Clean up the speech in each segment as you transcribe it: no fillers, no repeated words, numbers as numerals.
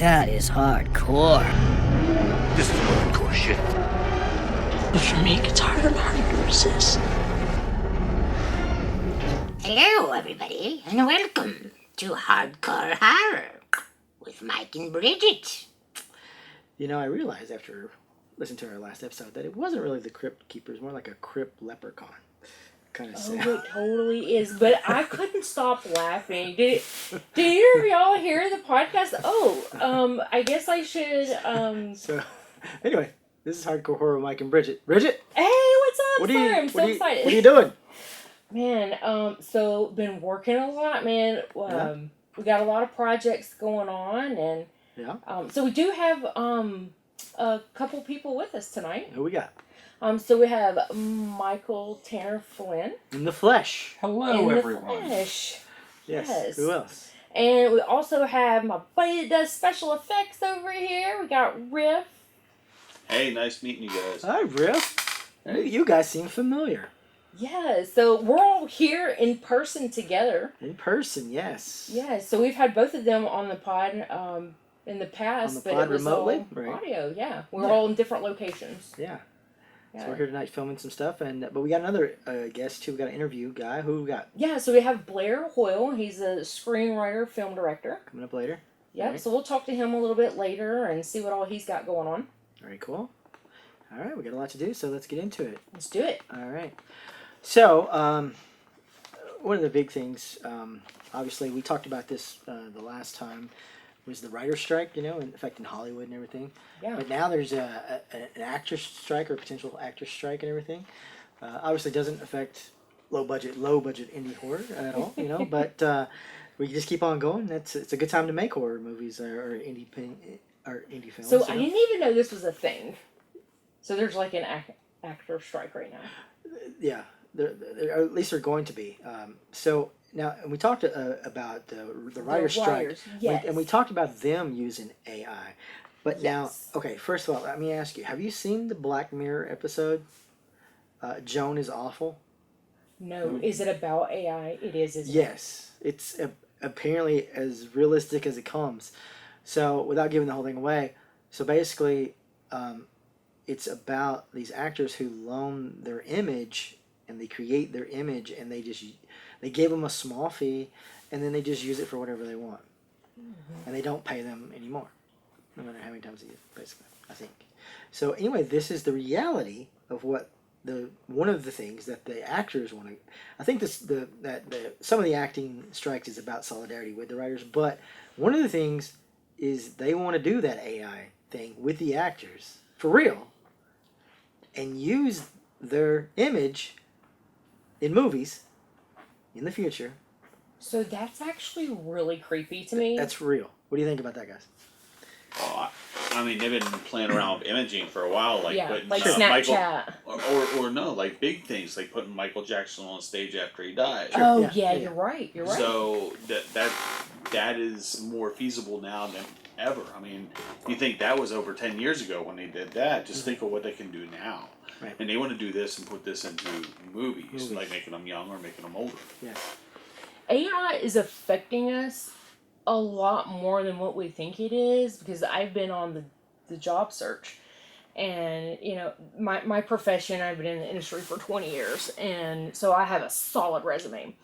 That is hardcore. This is hardcore shit. But for me, it gets harder and harder to resist. Hello, everybody, and welcome to Hardcore Horror with Mike and Brigitte. You know, I realized after listening to our last episode that it wasn't really the Crypt Keeper, it's more like a Crypt Leprechaun. Kind of sad. Oh, it totally is. But I couldn't stop laughing. Did y'all hear the podcast? Oh, I guess I should. So, anyway, this is Hardcore Horror with Mike and Brigitte. Brigitte! Hey, what's up? Sorry, I'm so excited. What are you doing? Man, so been working a lot, man. We got a lot of projects going on, and so we do have a couple people with us tonight. Who we got? So we have Michael Tanner Flynn. In the flesh. Hello, everyone. The flesh. Yes. Who else? And we also have my buddy that does special effects over here. We got Riff. Hey, nice meeting you guys. Hi, Riff. Hey. You guys seem familiar. Yeah, so we're all here in person together. In person, yes. Yeah, so we've had both of them on the pod in the past, but it was remotely, all right? audio. Yeah, we're all in different locations. Yeah. So we're here tonight filming some stuff, but we got another guest too. We got an interview guy. Who we got? Yeah, so we have Blair Hoyle. He's a screenwriter, film director. Coming up later. Yeah, so we'll talk to him a little bit later and see what all he's got going on. Very cool. All right, we got a lot to do, so let's get into it. Let's do it. All right. So, one of the big things, obviously, we talked about this the last time, was the writer's strike, affecting Hollywood and everything. Yeah. But now there's an actor's strike or potential actor's strike and everything. Obviously, doesn't affect low budget indie horror at all, But we just keep on going. It's a good time to make horror movies or indie films. So I didn't even know this was a thing. So there's like an actor strike right now. Yeah. At least they're going to be. So now, we talked about the writer's strike, yes. And we talked about them using AI. But now, okay, first of all, let me ask you, have you seen the Black Mirror episode, Joan is Awful? No. Is it about AI? It is, isn't it? Yes. It's apparently as realistic as it comes. So, without giving the whole thing away, so basically, it's about these actors who loan their image and they create their image and they give them a small fee and then they just use it for whatever they want. Mm-hmm. And they don't pay them anymore. No matter how many times they use it, basically, I think. So anyway, this is the reality of what one of the things that the actors want to. I think some of the acting strikes is about solidarity with the writers, but one of the things is they want to do that AI thing with the actors for real and use their image in movies in the future. So that's actually really creepy to me. That's real. What do you think about that, guys? Oh, I mean, they've been playing around with imaging for a while, like putting like Snapchat, or no, like big things, like putting Michael Jackson on stage after he died. Sure. Oh yeah, you're right. You're right. So that is more feasible now than ever. I mean, you think that was over 10 years ago when they did that? Just think of what they can do now. Right. And they want to do this and put this into movies, like making them young or making them older. Yeah. AI is affecting us a lot more than what we think it is, because I've been on the job search, and my profession, I've been in the industry for 20 years, and so I have a solid resume.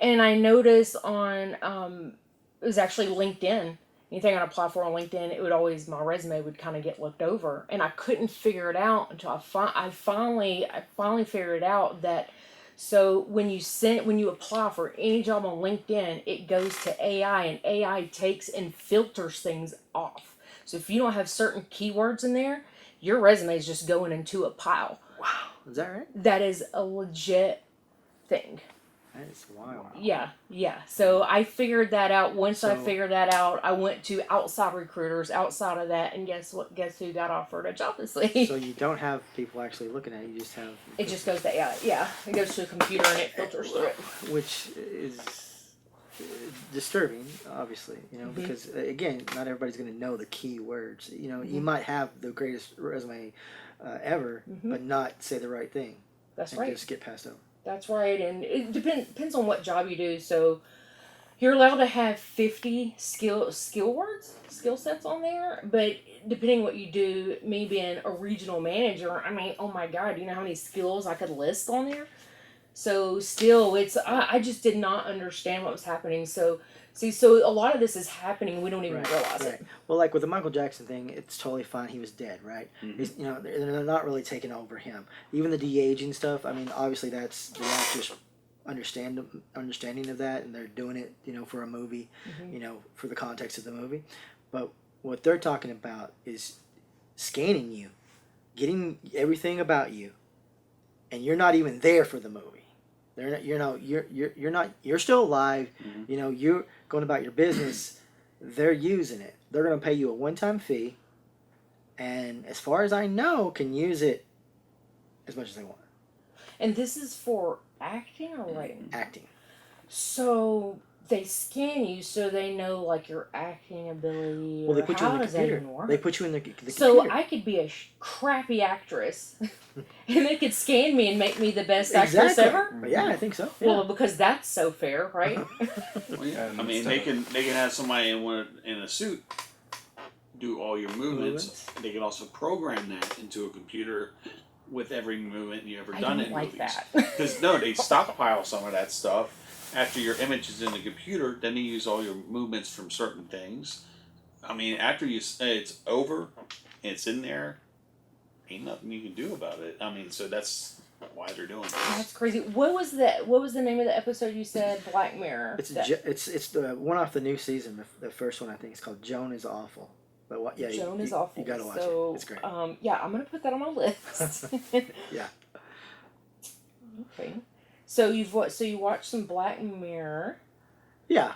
And I noticed on it was actually LinkedIn. Anything on a platform on LinkedIn, my resume would kind of get looked over, and I couldn't figure it out until I finally figured out that. So when you apply for any job on LinkedIn, it goes to AI, and AI takes and filters things off. So if you don't have certain keywords in there, your resume is just going into a pile. Wow, is that right? That is a legit thing. That is wild. Yeah. So I figured that out. Once I figured that out, I went to outside recruiters outside of that, and guess what? Guess who got offered a job this week? So you don't have people actually looking at it. You just have. It just goes to AI. Yeah, it goes to a computer and it filters through it. Which is disturbing, obviously. Because again, not everybody's going to know the key words. You might have the greatest resume ever, but not say the right thing. That's and right. Just get passed over. That's right, and it depends on what job you do. So, You're allowed to have 50 skill sets on there, but depending what you do, me being a regional manager, I mean, oh my God, you know how many skills I could list on there? So still, I just did not understand what was happening. So a lot of this is happening, we don't even realize it. Well, like with the Michael Jackson thing, it's totally fine. He was dead, right? He's, you know, they're not really taking over him. Even the de-aging stuff, I mean, obviously that's the actor's understanding of that, and they're doing it, you know, for a movie, you know, for the context of the movie. But what they're talking about is scanning you, getting everything about you, and you're not even there for the movie. They're not, you know, you're not, you're still alive. You know, you're going about your business. They're using it. They're going to pay you a one-time fee, and as far as I know, can use it as much as they want. And this is for acting or writing? Acting. So they scan you so they know like your acting ability. Well, they put you in the computer. They put you in the computer. So I could be a crappy actress, and they could scan me and make me the best actress ever. Yeah, I think so. Yeah. Well, because that's so fair, right? Well, yeah. I mean, they can have somebody in a suit do all your movements. They can also program that into a computer with every movement you ever done in movies. Because no, they stockpile some of that stuff after your image is in the computer. Then they use all your movements from certain things. I mean, after you say it's over, and it's in there, ain't nothing you can do about it. I mean, so that's why they're doing this. That's crazy. What was the name of the episode you said? Black Mirror. It's the one off the new season. The first one, I think, is called Joan is Awful. But what? Yeah, Joan is Awful. You gotta watch it. It's great. Yeah, I'm gonna put that on my list. Yeah. Okay. So you watched some Black Mirror. Yeah.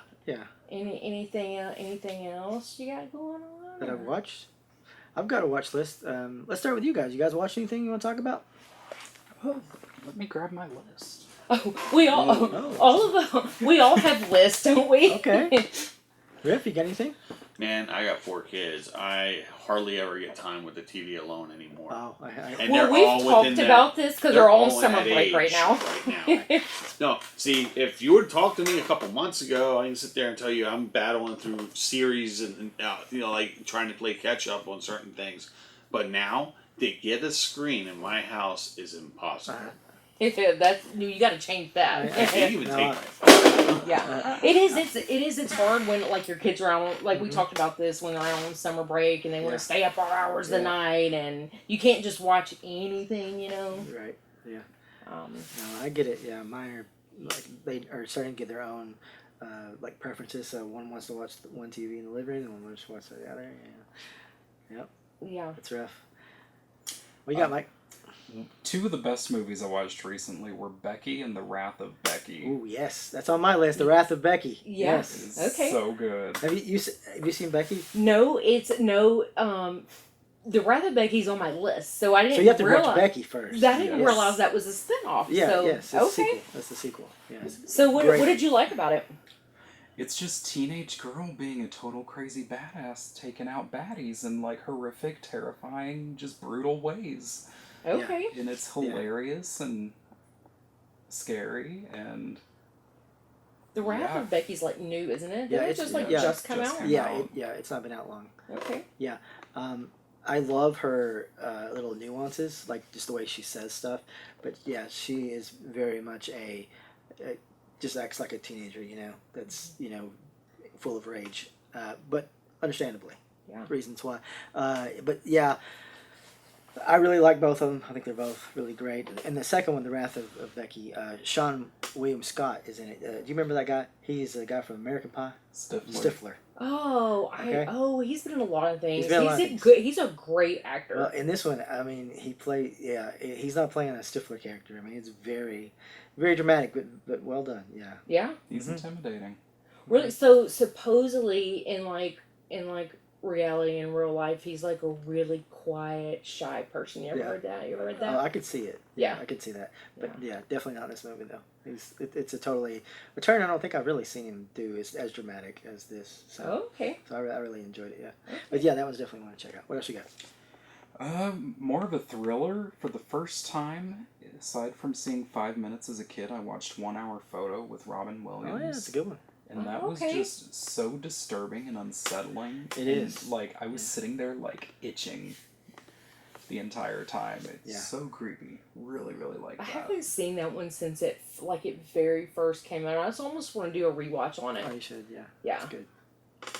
Anything else you got going on? That I've watched? I've got a watch list. Let's start with you guys. You guys watch anything you want to talk about? Oh, let me grab my list. Oh, we all we all have lists, don't we? Okay. Riff, you got anything? Man, I got 4 kids. I hardly ever get time with the TV alone anymore. Oh, and well, we've talked about this because they're all on summer break right now. No, see, if you would talk to me a couple months ago, I can sit there and tell you I'm battling through series and you know, like trying to play catch up on certain things. But now, to get a screen in my house is impossible. You got to change that. I can't even take my phone. Yeah, it is. It's hard when like your kids are on. Like we talked about this when they're on summer break and they want to stay up all hours the night, and you can't just watch anything, you know. Right. Yeah. No, I get it. Yeah, mine are like they are starting to get their own like preferences. So one wants to watch one TV in the living room, and one wants to watch the other. Yeah. Yep. Yeah. It's rough. What you got, Mike? 2 of the best movies I watched recently were Becky and The Wrath of Becky. Ooh, yes, that's on my list. The Wrath of Becky. Yeah. Yes. Okay. So good. Have you seen Becky? No, it's no. The Wrath of Becky's on my list, so I didn't. So you have to realize, watch Becky first. I didn't realize that was a spinoff. Yeah. So, Yes. It's the sequel. That's the sequel. Yes. So what did you like about it? It's just teenage girl being a total crazy badass, taking out baddies in like horrific, terrifying, just brutal ways. Okay. And it's hilarious and scary and. The Wrath of Becky's like new, isn't it? Yeah, it's just just come out. Yeah, it's not been out long. Okay. Yeah, I love her little nuances, like just the way she says stuff. But yeah, she is very much just acts like a teenager, you know. That's full of rage, but understandably. Yeah. Reasons why, but yeah. I really like both of them. I think they're both really great. And the second one, The Wrath of Becky, Sean William Scott is in it. Do you remember that guy? He's the guy from American Pie. Stifler. Oh, Okay. He's been in a lot of things. He's a great actor. Well, in this one, I mean, he's not playing a Stifler character. I mean, it's very, very dramatic, but well done. Yeah. Yeah. He's intimidating. Really? So supposedly in reality in real life, he's like a really quiet, shy person. You ever heard that? Oh, I could see it. Yeah. I could see that. But yeah, definitely not in this movie though. It's a totally a turn I don't think I've really seen him do as dramatic as this. So, okay. So I really enjoyed it. Yeah. Okay. But yeah, that one's definitely one to check out. What else you got? More of a thriller. For the first time, aside from seeing 5 minutes as a kid, I watched 1 Hour Photo with Robin Williams. Oh yeah, that's a good one. And that was just so disturbing and unsettling. It is. Like, I was sitting there, like, itching the entire time. It's so creepy. Really, really like that. I haven't seen that one since it very first came out. I just almost want to do a rewatch on it. Oh, you should, yeah. Yeah. It's good.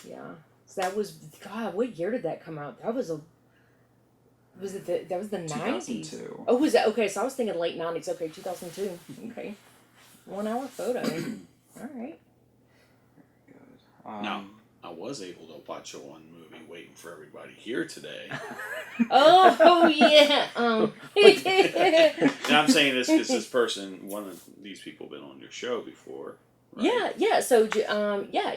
Yeah. So that was, God, what year did that come out? That was that was the 90s. 2002. Oh, was that? Okay, so I was thinking late 90s. Okay, 2002. Okay. 1 hour photo. All right. No, I was able to watch a one movie waiting for everybody here today. Oh, yeah. And I'm saying this because one of these people been on your show before. Right? Yeah. So,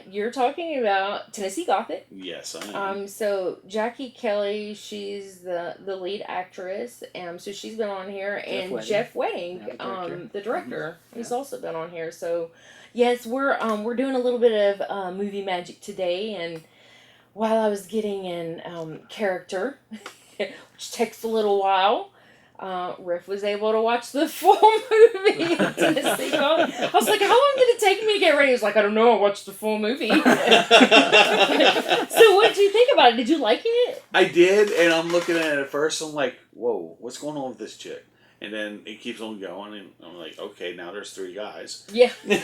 you're talking about Tennessee Gothic. Yes, I am. So Jackie Kelly, she's the lead actress. So she's been on here, and Jeff Wedding, the director, he's also been on here. So, yes, we're doing a little bit of movie magic today, and while I was getting in character, which takes a little while. Riff was able to watch the full movie of Tennessee Gothic. I was like, how long did it take me to get ready? He was like, I don't know, I watched the full movie. So what did you think about it? Did you like it? I did, and I'm looking at it at first, I'm like, whoa, what's going on with this chick? And then it keeps on going, and I'm like, okay, now there's 3 guys. Yeah. Yep. And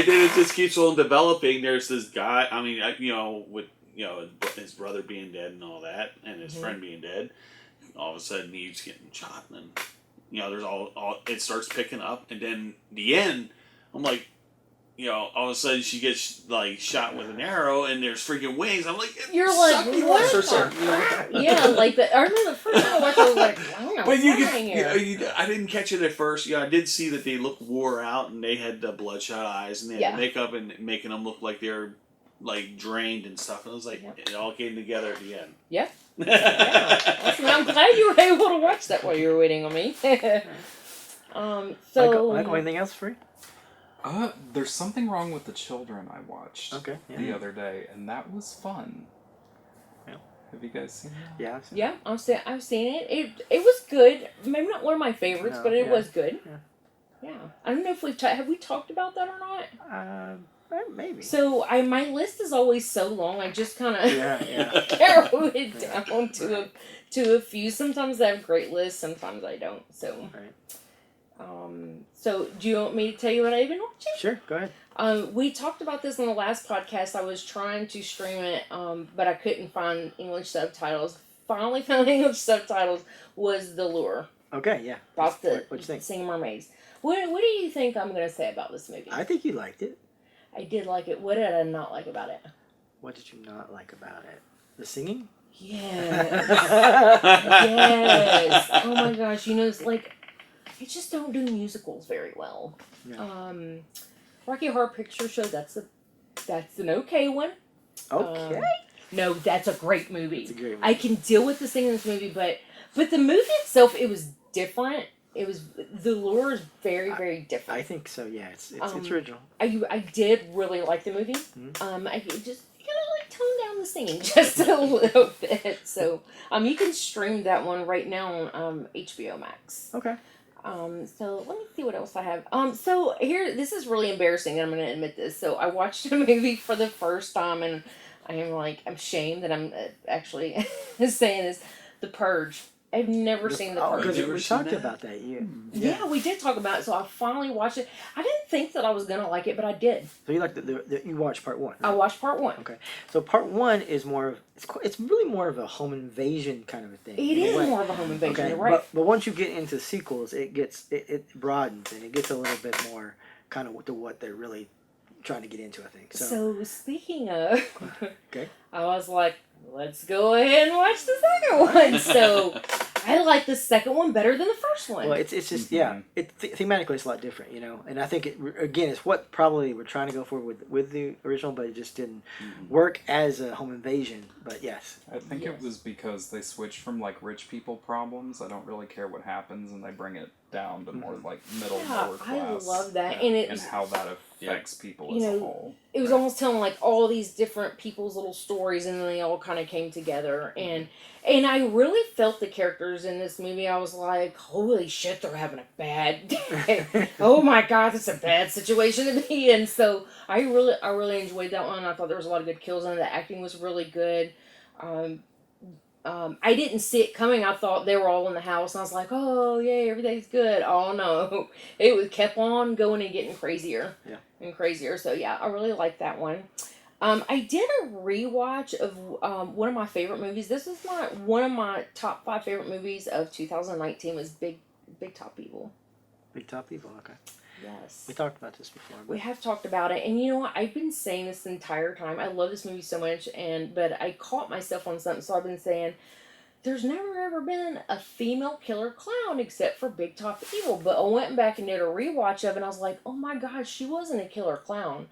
then it just keeps on developing. There's this guy, with his brother being dead and all that, and his friend being dead. All of a sudden he's getting shot, and then there's all it starts picking up, and then the end, I'm like, all of a sudden she gets like shot with an arrow, and there's freaking wings. I'm like, you're like, what? Yeah, like that. I remember the first time I watched it, I was like, wow, but I didn't catch it at first. Yeah, I did see that they looked wore out, and they had the bloodshot eyes, and they had the makeup and making them look like they're like drained and stuff. And I was like, it all came together at the end. Yeah. I'm glad you were able to watch that while you were waiting on me. Michael, anything else for you? There's something wrong with the children I watched the other day, and that was fun. Yeah. Have you guys seen that? Yeah. I've seen I've seen it. It was good. Maybe not one of my favorites, but it was good. Yeah. I don't know if have we talked about that or not? Maybe. So my list is always so long. I just kind of narrow it down to a few. Sometimes I have great lists. Sometimes I don't. So. Right. So do you want me to tell you what I've been watching? Sure. Go ahead. We talked about this in the last podcast. I was trying to stream it, but I couldn't find English subtitles. Finally found English subtitles. Was The Lure. Okay. Yeah. About the what you think? Singing Mermaids. What do you think I'm going to say about this movie? I think you liked it. I did like it. What did I not like about it? What did you not like about it? The singing? Yes. Yes. Oh my gosh. It's like, I just don't do musicals very well. Yeah. Rocky Horror Picture Show, that's an okay one. Okay. No, that's a great movie. It's a great movie. I can deal with the singing in this movie, but the movie itself, it was different. The lure is very, very different. I think so. Yeah, it's original. I did really like the movie. Mm-hmm. I just tone down the singing just a little bit. So you can stream that one right now on HBO Max. Okay. So let me see what else I have. So here, this is really embarrassing, and I'm going to admit this. So I watched a movie for the first time, and I'm ashamed that I'm actually saying this. The Purge. I've never seen The Purge. Because we talked about that. Yeah, we did talk about it. So I finally watched it. I didn't think that I was gonna like it, but I did. So you you watched part 1? Right? I watched part 1. Okay. So part 1 is more of it's really more of a home invasion kind of a thing. It is more of a home invasion. Okay. You're right. But once you get into sequels, it broadens and it gets a little bit more kind of to what they're really trying to get into. I think. So speaking of, okay, I was like, let's go ahead and watch the second one. So I like the second one better than the first one. Well, it's just thematically it's a lot different, and I think it's what probably we're trying to go for with the original, but it just didn't work as a home invasion. But yes, I think it was because they switched from like rich people problems. I don't really care what happens, and they bring it down to more like middle, lower class. I love that, and and how that affects people as a whole. It was almost telling like all these different people's little stories, and then they all kind of came together, and I really felt the characters in this movie. I was like, holy shit, they're having a bad day. Oh my god, it's a bad situation to be in. So I really enjoyed that one. I thought there was a lot of good kills in it. The acting was really good. I didn't see it coming. I thought they were all in the house, and I was like, "Oh, yay, everything's good." Oh no, it kept on going and getting crazier and crazier. So yeah, I really liked that one. I did a rewatch of one of my favorite movies. This is one of my top 5 favorite movies of 2019 was Big Top Evil. Big Top Evil, okay. Yes. We talked about this before. We have talked about it, and you know what? I've been saying this the entire time. I love this movie so much, but I caught myself on something, so I've been saying, there's never ever been a female killer clown except for Big Top Evil. But I went back and did a rewatch of it, and I was like, oh my god, she wasn't a killer clown.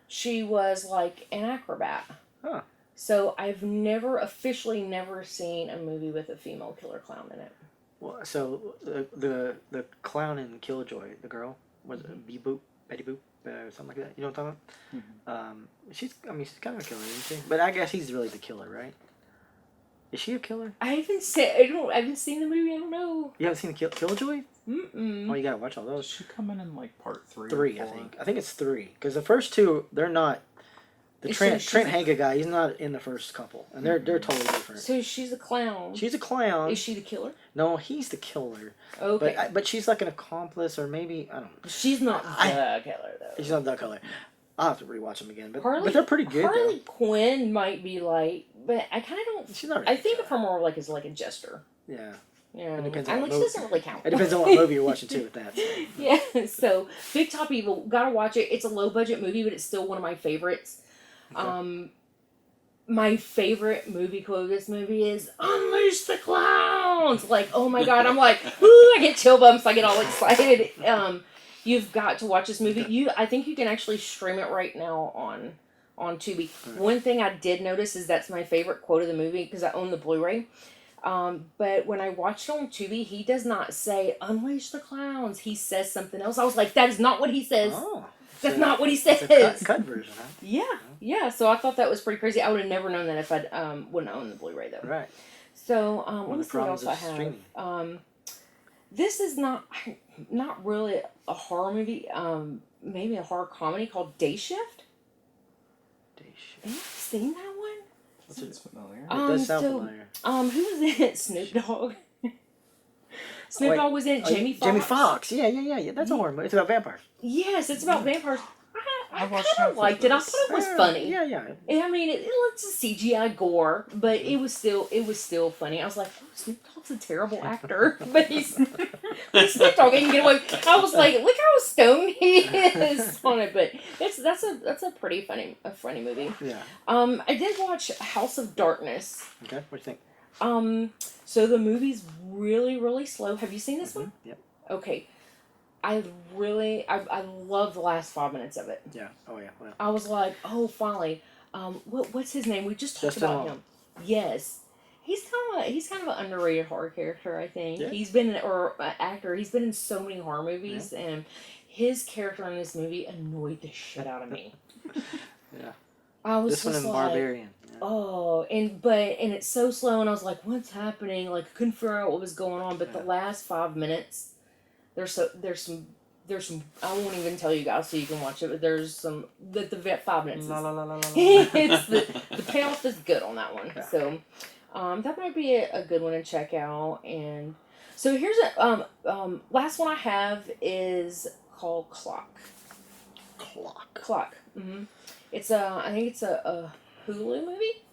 She was like an acrobat. Huh. So I've officially never seen a movie with a female killer clown in it. Well, so the clown in Killjoy, the girl, was it Betty Boop, something like that. You know what I'm talking about? She's kind of a killer, isn't she? But I guess he's really the killer, right? Is she a killer? I haven't seen the movie. I don't know. You haven't seen Killjoy? Mm-mm. Oh, you gotta watch all those. Is she coming in like part 3? 3, I think. I think it's 3 because the first 2 they're not. The Trent Hanga guy, he's not in the first couple, and they're totally different. So she's a clown. She's a clown. Is she the killer? No, he's the killer. Okay. But she's like an accomplice, or maybe I don't know. She's not the killer though. She's not the killer. I'll have to rewatch them again, but they're pretty good. Harley Quinn might be like, but I kind of don't. She's not. Really I think of her more like as like a jester. Yeah. Yeah. It depends on she what movie. doesn't really count. It depends on what movie you're watching too. With that. So. Yeah. So Big Top Evil, gotta watch it. It's a low budget movie, but it's still one of my favorites. Okay. My favorite movie quote of this movie is "Unleash the clowns!" Like, oh my god, I'm like, woo! I get chill bumps. I get all excited. You've got to watch this movie. I think you can actually stream it right now on Tubi. Right. One thing I did notice is that's my favorite quote of the movie because I own the Blu-ray. But when I watched it on Tubi, he does not say "Unleash the clowns." He says something else. I was like, that is not what he says. Oh. That's not what he says. It's a cut version, huh? Yeah. So I thought that was pretty crazy. I would have never known that if I wouldn't own the Blu-ray though. Right. So let me see what else I have. This is not really a horror movie. Maybe a horror comedy called Day Shift. Have you seen that one? Sounds familiar. It does sound familiar. Who was in it? Snoop Dogg. Snoop Dogg was in it. Jamie Foxx. Jamie Foxx. Yeah. That's a horror movie. It's about vampires. Yes, it's about vampires. I kind of liked it. I thought it was funny. Yeah. I mean, it's a CGI gore, but it was still funny. I was like, oh, Snoop Dogg's a terrible actor, but he's Snoop Dogg can get away. I was like, look how stoned he is on it. But that's a pretty funny movie. Yeah. I did watch House of Darkness. Okay, what do you think? So the movie's really, really slow. Have you seen this one? Yep. Okay. I love the last 5 minutes of it. Yeah. Oh yeah. Well. I was like, oh, finally. What's his name? We just talked about him. Yes. He's kind of an underrated horror character, I think. Yeah. He's been actor. He's been in so many horror movies, and his character in this movie annoyed the shit out of me. Yeah. I was this one in Barbarian. Yeah. Oh, and it's so slow, and I was like, what's happening? Like, I couldn't figure out what was going on. But the last 5 minutes, there's some. I won't even tell you guys so you can watch it. But there's some the 5 minutes. It's the payoff is good on that one. Yeah. So, that might be a good one to check out. And so here's last one I have is called Clock. Clock. Mm-hmm. It's I think it's a Hulu movie.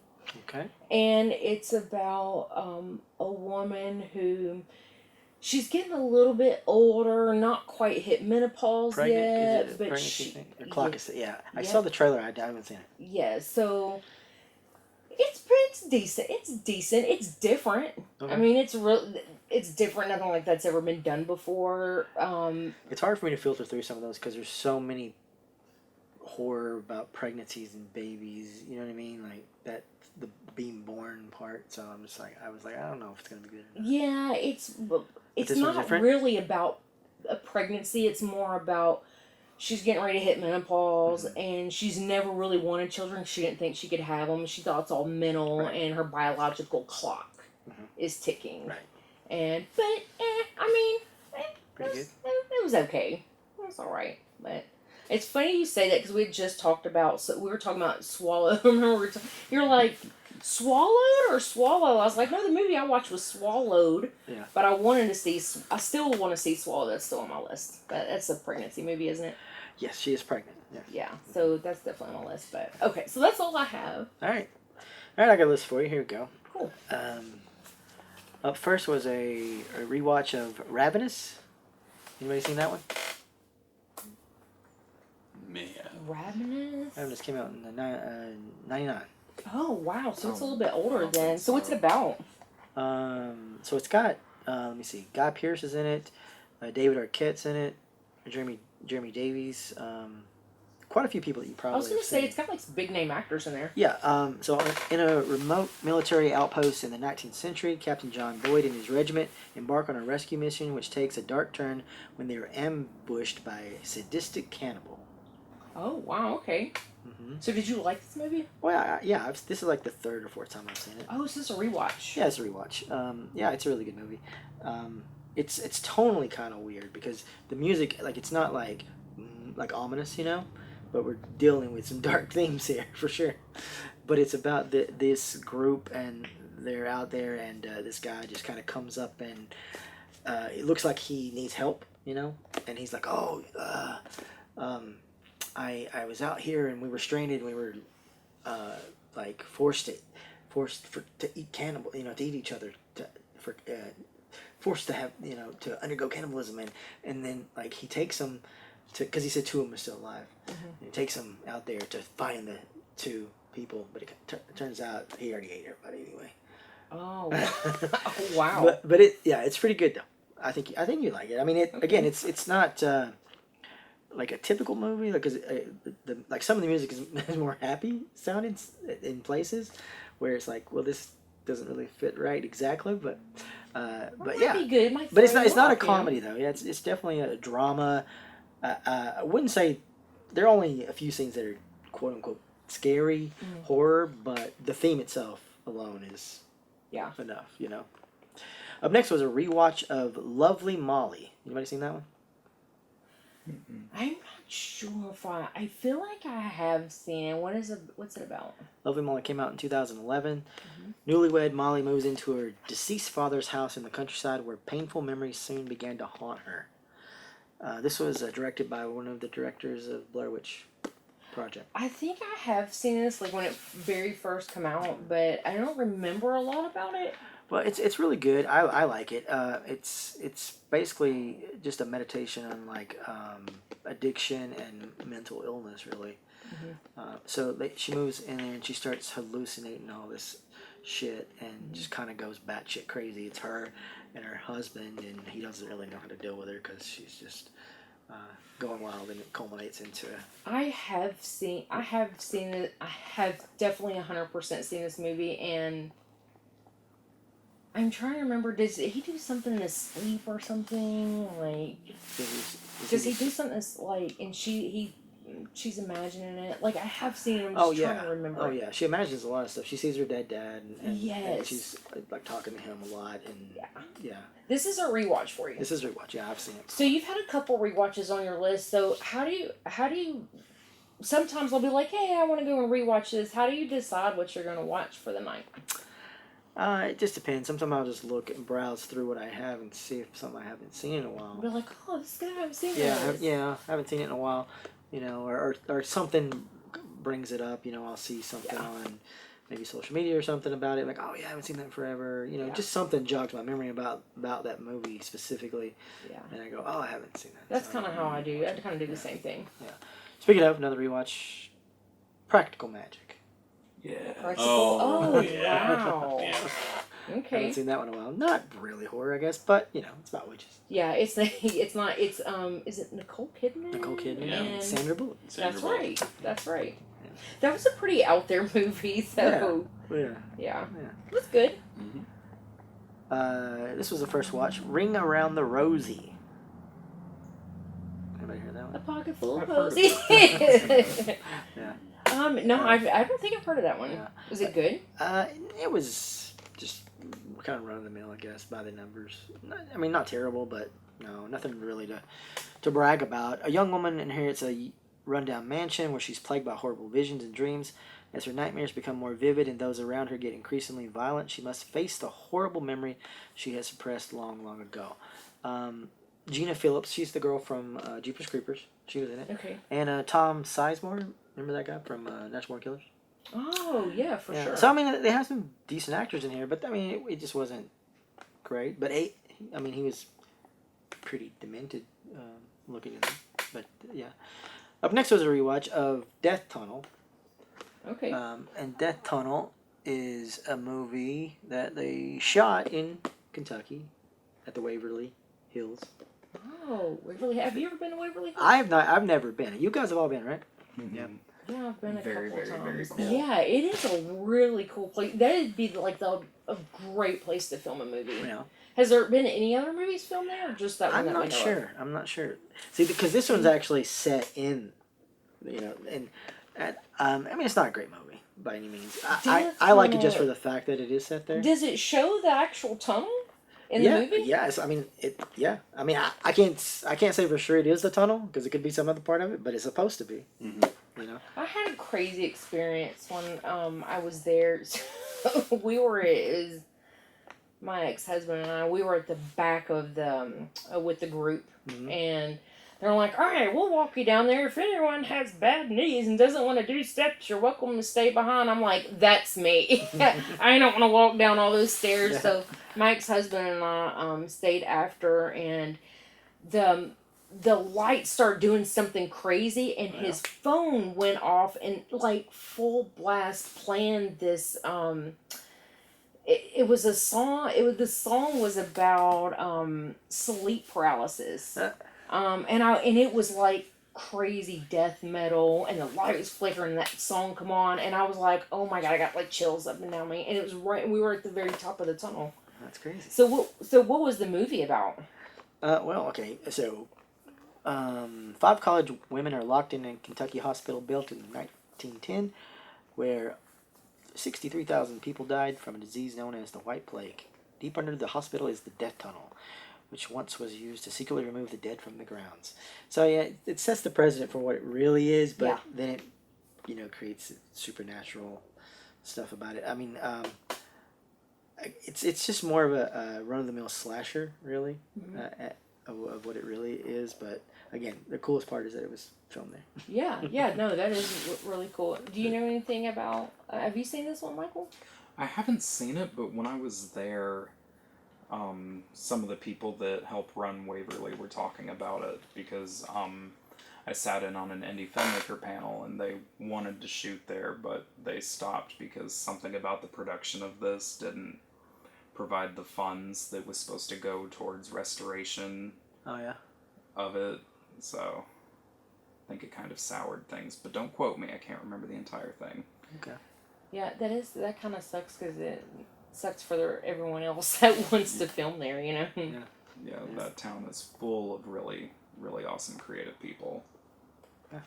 Okay. And it's about a woman who she's getting a little bit older, not quite hit menopause yet, but Clock is I saw the trailer. I haven't seen it. Yeah, so it's decent. It's different. Okay. I mean, it's different. Nothing like that's ever been done before. It's hard for me to filter through some of those because there's so many horror about pregnancies and babies, you know what I mean, like that, the being born part. So I was like, I don't know if it's gonna be good or not. Yeah, it's not really about a pregnancy. It's more about she's getting ready to hit menopause, and she's never really wanted children. She didn't think she could have them. She thought it's all mental, and her biological clock is ticking. Right. And I mean, Pretty good. it was okay. It was all right, but. It's funny you say that because we had just talked about, so we were talking about Swallow. Remember, you're like, Swallowed or Swallow? I was like, no, the movie I watched was Swallowed. Yeah. But I still want to see Swallow. That's still on my list. But that's a pregnancy movie, isn't it? Yes, she is pregnant. Yeah. Yeah, so that's definitely on my list. But okay, so that's all I have. All right, I got a list for you. Here we go. Cool. Up first was a rewatch of Ravenous. Anybody seen that one? Ravenous? Ravenous came out in 99. Oh, wow. So it's a little bit older then. So what's it about? So it's got, let me see, Guy Pearce is in it, David Arquette's in it, Jeremy Davies, quite a few people that you probably I was going to say, seen. it's got like some big name actors in there. Yeah, so in a remote military outpost in the 19th century, Captain John Boyd and his regiment embark on a rescue mission which takes a dark turn when they are ambushed by a sadistic cannibal. Oh, wow, okay. Mm-hmm. So did you like this movie? Well, this is like the third or fourth time I've seen it. Oh, so it's a rewatch. Yeah, it's a rewatch. Yeah, it's a really good movie. It's tonally kind of weird because the music, like, it's not like ominous, you know, but we're dealing with some dark themes here for sure. But it's about this group, and they're out there, and this guy just kind of comes up, and it looks like he needs help, you know, and he's like, I was out here and we were stranded. And we were like forced to eat cannibal, you know, to eat each other, forced to have, you know, to undergo cannibalism, and then like he takes them to, because he said two of them are still alive. He takes them out there to find the two people, but it turns out he already ate everybody anyway. Oh, wow! But it's pretty good though. I think you like it. I mean, again, it's not. Like a typical movie, because like some of the music is more happy sounding in places, where it's like, well, this doesn't really fit right exactly, but yeah, be good. But it's not a comedy though. Yeah, it's definitely a drama. I wouldn't say there are only a few scenes that are quote unquote scary horror, but the theme itself alone is enough, you know. Up next was a rewatch of Lovely Molly. Anybody seen that one? I'm not sure if I feel like I have seen it. What's it about? Lovely Molly came out in 2011. Newlywed Molly moves into her deceased father's house in the countryside where painful memories soon began to haunt her. This was directed by one of the directors of Blair Witch Project. I think I have seen this like when it very first came out, but I don't remember a lot about it. Well, it's really good. I like it. It's basically just a meditation on like addiction and mental illness, really. So she moves in there and she starts hallucinating all this shit and just kind of goes batshit crazy. It's her and her husband, and he doesn't really know how to deal with her because she's just going wild, and it culminates into. I have seen it. I have definitely 100% seen this movie, and I'm trying to remember. Does he do something in his sleep or something? Like, does he do something that's like? And she's imagining it. Like, I have seen it. I'm just trying to remember. Oh yeah, she imagines a lot of stuff. She sees her dead dad, and yes, she's like talking to him a lot, and yeah. This is a rewatch for you. This is a rewatch. Yeah, I've seen it. So you've had a couple rewatches on your list. So how do you? Sometimes I'll be like, hey, I want to go and rewatch this. How do you decide what you're going to watch for the night? It just depends. Sometimes I'll just look and browse through what I have and see if something I haven't seen in a while. Be like, oh, this is good. I haven't seen this. I haven't seen it in a while. You know, or something brings it up. You know, I'll see something on maybe social media or something about it. Like, oh yeah, I haven't seen that in forever. You know, just something jogs my memory about that movie specifically. Yeah. And I go, oh, I haven't seen that. That's kind of how I do. I kind of do the same thing. Yeah. Speaking of another rewatch, Practical Magic. Yeah. Oh yeah. Wow. Yeah. Okay. I haven't seen that one in a while. Not really horror, I guess, but you know, it's about witches. Yeah, it's not. It's is it Nicole Kidman? Nicole Kidman and Sandra Bullock. That's right. That's right. That was a pretty out there movie. So yeah. It was good. This was the first watch. Ring Around the Rosie. A pocket full of I've heard of posies. Yeah. No, I don't think I've heard of that one. Yeah. Was it good? It was just kind of run of the mill, I guess, by the numbers. I mean, not terrible, but no, nothing really to brag about. A young woman inherits a rundown mansion where she's plagued by horrible visions and dreams. As her nightmares become more vivid and those around her get increasingly violent, she must face the horrible memory she has suppressed long, long ago. Gina Phillips, she's the girl from Jeepers Creepers. She was in it. Okay. And Tom Sizemore, remember that guy from National Born Killers? Oh, yeah, for sure. So, I mean, they have some decent actors in here, but, I mean, it just wasn't great. But, he was pretty demented looking at him. But, yeah. Up next was a rewatch of Death Tunnel. Okay. And Death Tunnel is a movie that they shot in Kentucky at the Waverly Hills. Oh, Waverly. Have you ever been to Waverly Hills? I've never been. You guys have all been, right? Mm-hmm. Yeah. Yeah, I've been a Very, couple very, very times. cool. Yeah, it is a really cool place. That'd be like a great place to film a movie. Yeah. Has there been any other movies filmed there, or just that one? I'm that we not know sure. I'm not sure. See, because this one's actually set in, I mean, it's not a great movie by any means. I like it just for the fact that it is set there. Does it show the actual tunnel in the movie? Yes. I mean, Yeah. I mean, I can't say for sure it is the tunnel because it could be some other part of it, but it's supposed to be. Mm-hmm. I had a crazy experience when I was there. My ex-husband and I, we were at the back of the with the group, and they're like, all right, we'll walk you down there. If anyone has bad knees and doesn't want to do steps, you're welcome to stay behind. I'm like, that's me. I don't want to walk down all those stairs. Yeah. So my ex-husband and I stayed after, and the light started doing something crazy, and his phone went off and like full blast playing this. It was a song. The song was about sleep paralysis. And it was like crazy death metal, and the light was flickering, and that song come on, and I was like, oh my god, I got like chills up and down me, and it was right. We were at the very top of the tunnel. That's crazy. So what was the movie about? Well, okay, so 5 college women are locked in a Kentucky hospital built in 1910, where 63,000 people died from a disease known as the White Plague. Deep under the hospital is the Death Tunnel, which once was used to secretly remove the dead from the grounds. So yeah, it sets the precedent for what it really is, but then it, creates supernatural stuff about it. I mean, it's just more of a run-of-the-mill slasher, really, of what it really is. But again, the coolest part is that it was filmed there. Yeah, no, that is really cool. Do you know anything about? Have you seen this one, Michael? I haven't seen it, but when I was there, some of the people that help run Waverly were talking about it because I sat in on an indie filmmaker panel and they wanted to shoot there, but they stopped because something about the production of this didn't provide the funds that was supposed to go towards restoration of it. So I think it kind of soured things, but don't quote me. I can't remember the entire thing. Okay. Yeah, that kind of sucks because it sucks for everyone else that wants to film there, Yeah, that town is full of really, really awesome creative people. Yeah.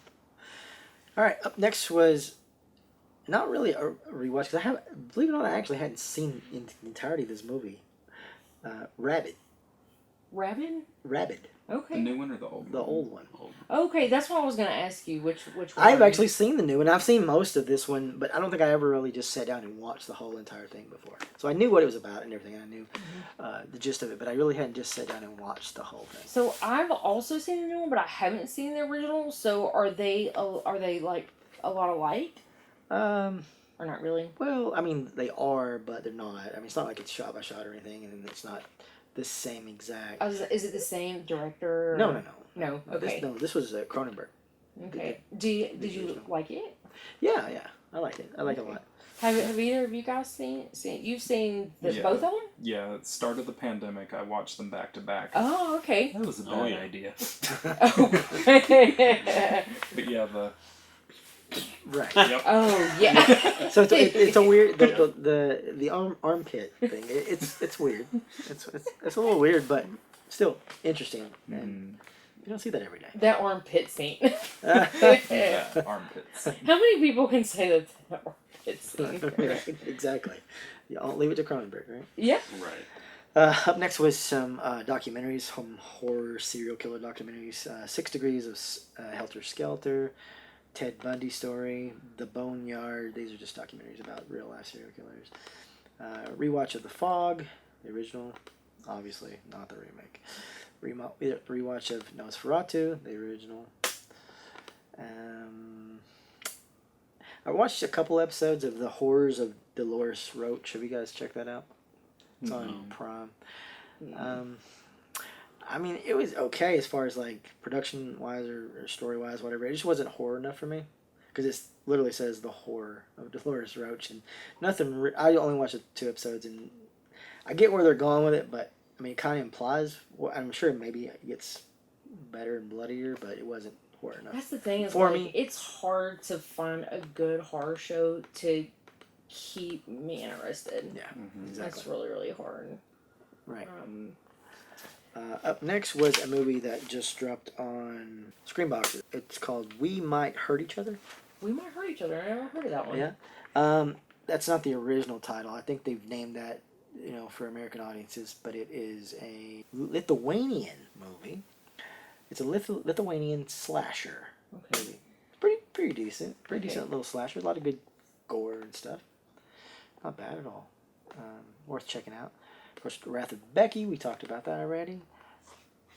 All right, up next was not really a rewatch because believe it or not, I actually hadn't seen in the entirety of this movie. Rabid. Rabid. Okay. The new one or the old one? The old one. Okay, that's what I was going to ask you. Which one? I've actually seen the new one. I've seen most of this one, but I don't think I ever really just sat down and watched the whole entire thing before. So I knew what it was about and everything. I knew the gist of it, but I really hadn't just sat down and watched the whole thing. So I've also seen the new one, but I haven't seen the original. So are they like a lot alike? Or not really? Well, I mean, they are, but they're not. I mean, it's not like it's shot by shot or anything, and it's not the same exact. Is it the same director? Or... No. No. Okay. This was Cronenberg. Okay. Did you like it? Yeah. I liked it. I like it a lot. Have either of you guys seen? You've seen both of them? Yeah, at the start of the pandemic, I watched them back to back. Oh, okay. That was a bad idea. But yeah, Right. Yep. Oh yeah. So it's a weird the armpit thing. It's weird. It's a little weird, but still interesting. And You don't see that every day. That armpit scene. Yeah, armpits. How many people can say that armpit scene? Right, exactly. You don't leave it to Cronenberg, right? Yeah. Right. Up next was some documentaries, some horror serial killer documentaries. 6 Degrees of Helter Skelter, Ted Bundy story, The Boneyard. These are just documentaries about real life serial killers. Rewatch of The Fog, the original, obviously not the remake. Rewatch of Nosferatu, the original. I watched a couple episodes of The Horrors of Dolores Roach. Have you guys checked that out? It's on Prime. I mean, it was okay as far as like production wise or story wise, whatever. It just wasn't horror enough for me because it literally says The Horror of Dolores Roach and nothing. I only watched 2 episodes and I get where they're going with it, but I mean, it kind of implies. Well, I'm sure maybe it gets better and bloodier, but it wasn't horror enough. That's the thing is for like, me. it's hard to find a good horror show to keep me interested. Yeah, exactly. That's really, really hard. Right. Up next was a movie that just dropped on Screenbox. It's called We Might Hurt Each Other. We Might Hurt Each Other. I never heard of that one. Yeah. That's not the original title. I think they've named that, for American audiences, but it is a Lithuanian movie. It's a Lithuanian slasher movie. Pretty decent. Pretty decent little slasher. A lot of good gore and stuff. Not bad at all. Worth checking out. Of course, Wrath of Becky, we talked about that already.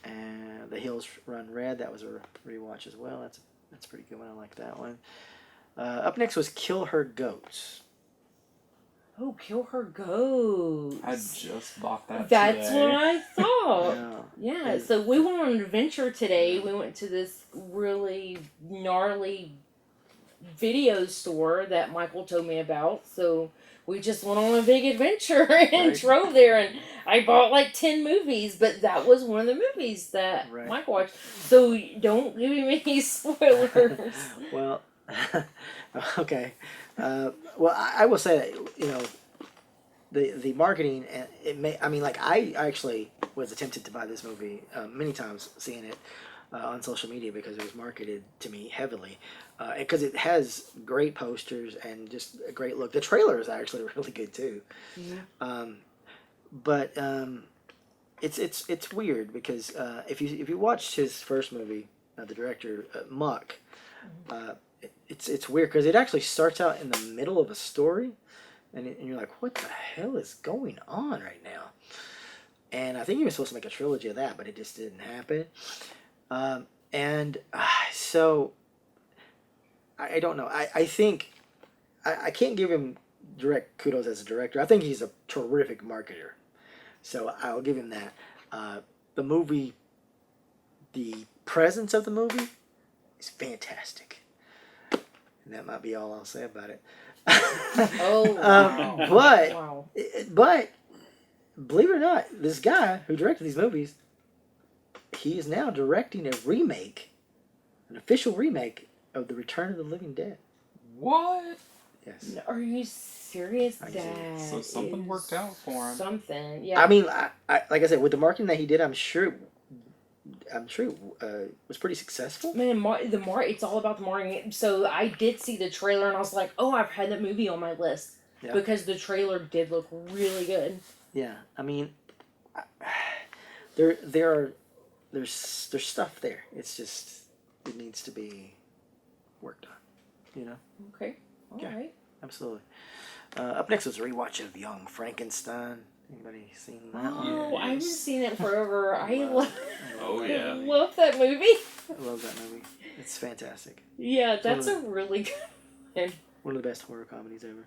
And The Hills Run Red, that was a rewatch as well. That's a pretty good one. I like that one. Up next was Kill Her Goats. Oh, Kill Her Goats. I just bought that That's today. what I thought. Yeah. So we went on an adventure today. We went to this really gnarly video store that Michael told me about. So we just went on a big adventure and drove there. And I bought like 10 movies, but that was one of the movies that Michael watched. So don't give me any spoilers. Well, okay. Well, I will say that, the marketing, I actually was tempted to buy this movie many times, seeing it on social media because it was marketed to me heavily, because it has great posters and just a great look. The trailer is actually really good too. Mm-hmm. But it's weird because if you watched his first movie, the director Muck, it's weird because it actually starts out in the middle of a story, and you're like, what the hell is going on right now? And I think he was supposed to make a trilogy of that, but it just didn't happen. So I don't know. I think I can't give him direct kudos as a director. I think he's a terrific marketer, so I'll give him that. The movie, the presence of the movie is fantastic. And that might be all I'll say about it. But believe it or not, this guy who directed these movies, he is now directing a remake, an official remake of The Return of the Living Dead. What? Yes. Are you serious? So something worked out for him. Something, yeah. I mean, I like I said, with the marketing that he did, I'm sure it was pretty successful. Man, it's all about the marketing. So I did see the trailer and I was like, oh, I've had that movie on my list because the trailer did look really good. Yeah, I mean, there's stuff there. It's just it needs to be worked on. Okay, all right. Absolutely. Up next was a rewatch of Young Frankenstein. Anybody seen that one? Oh, I haven't seen it forever. I love that movie. I love that movie. It's fantastic. Yeah, that's a really good one. One of the best horror comedies ever.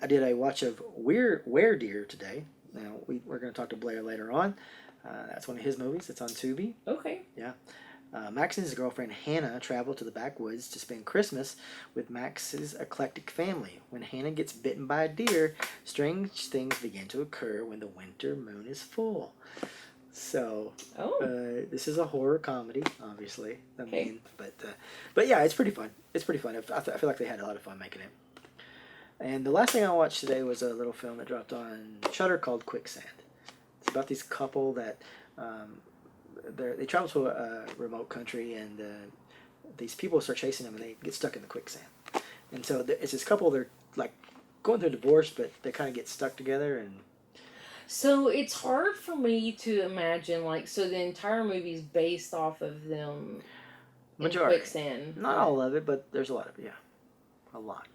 I did a watch of Were-Deer today. Now, we're going to talk to Blair later on. That's one of his movies. It's on Tubi. Okay. Yeah. Max and his girlfriend Hannah travel to the backwoods to spend Christmas with Max's eclectic family. When Hannah gets bitten by a deer, strange things begin to occur when the winter moon is full. So, this is a horror comedy, obviously. But yeah, it's pretty fun. It's pretty fun. I feel like they had a lot of fun making it. And the last thing I watched today was a little film that dropped on Shudder called Quicksand. It's about this couple that they travel to a remote country, and these people start chasing them, and they get stuck in the quicksand. And so it's this couple. They're like going through a divorce, but they kind of get stuck together. And so it's hard for me to imagine, like, so the entire movie is based off of them in quicksand. Not all of it, but there's a lot of it. Yeah, a lot.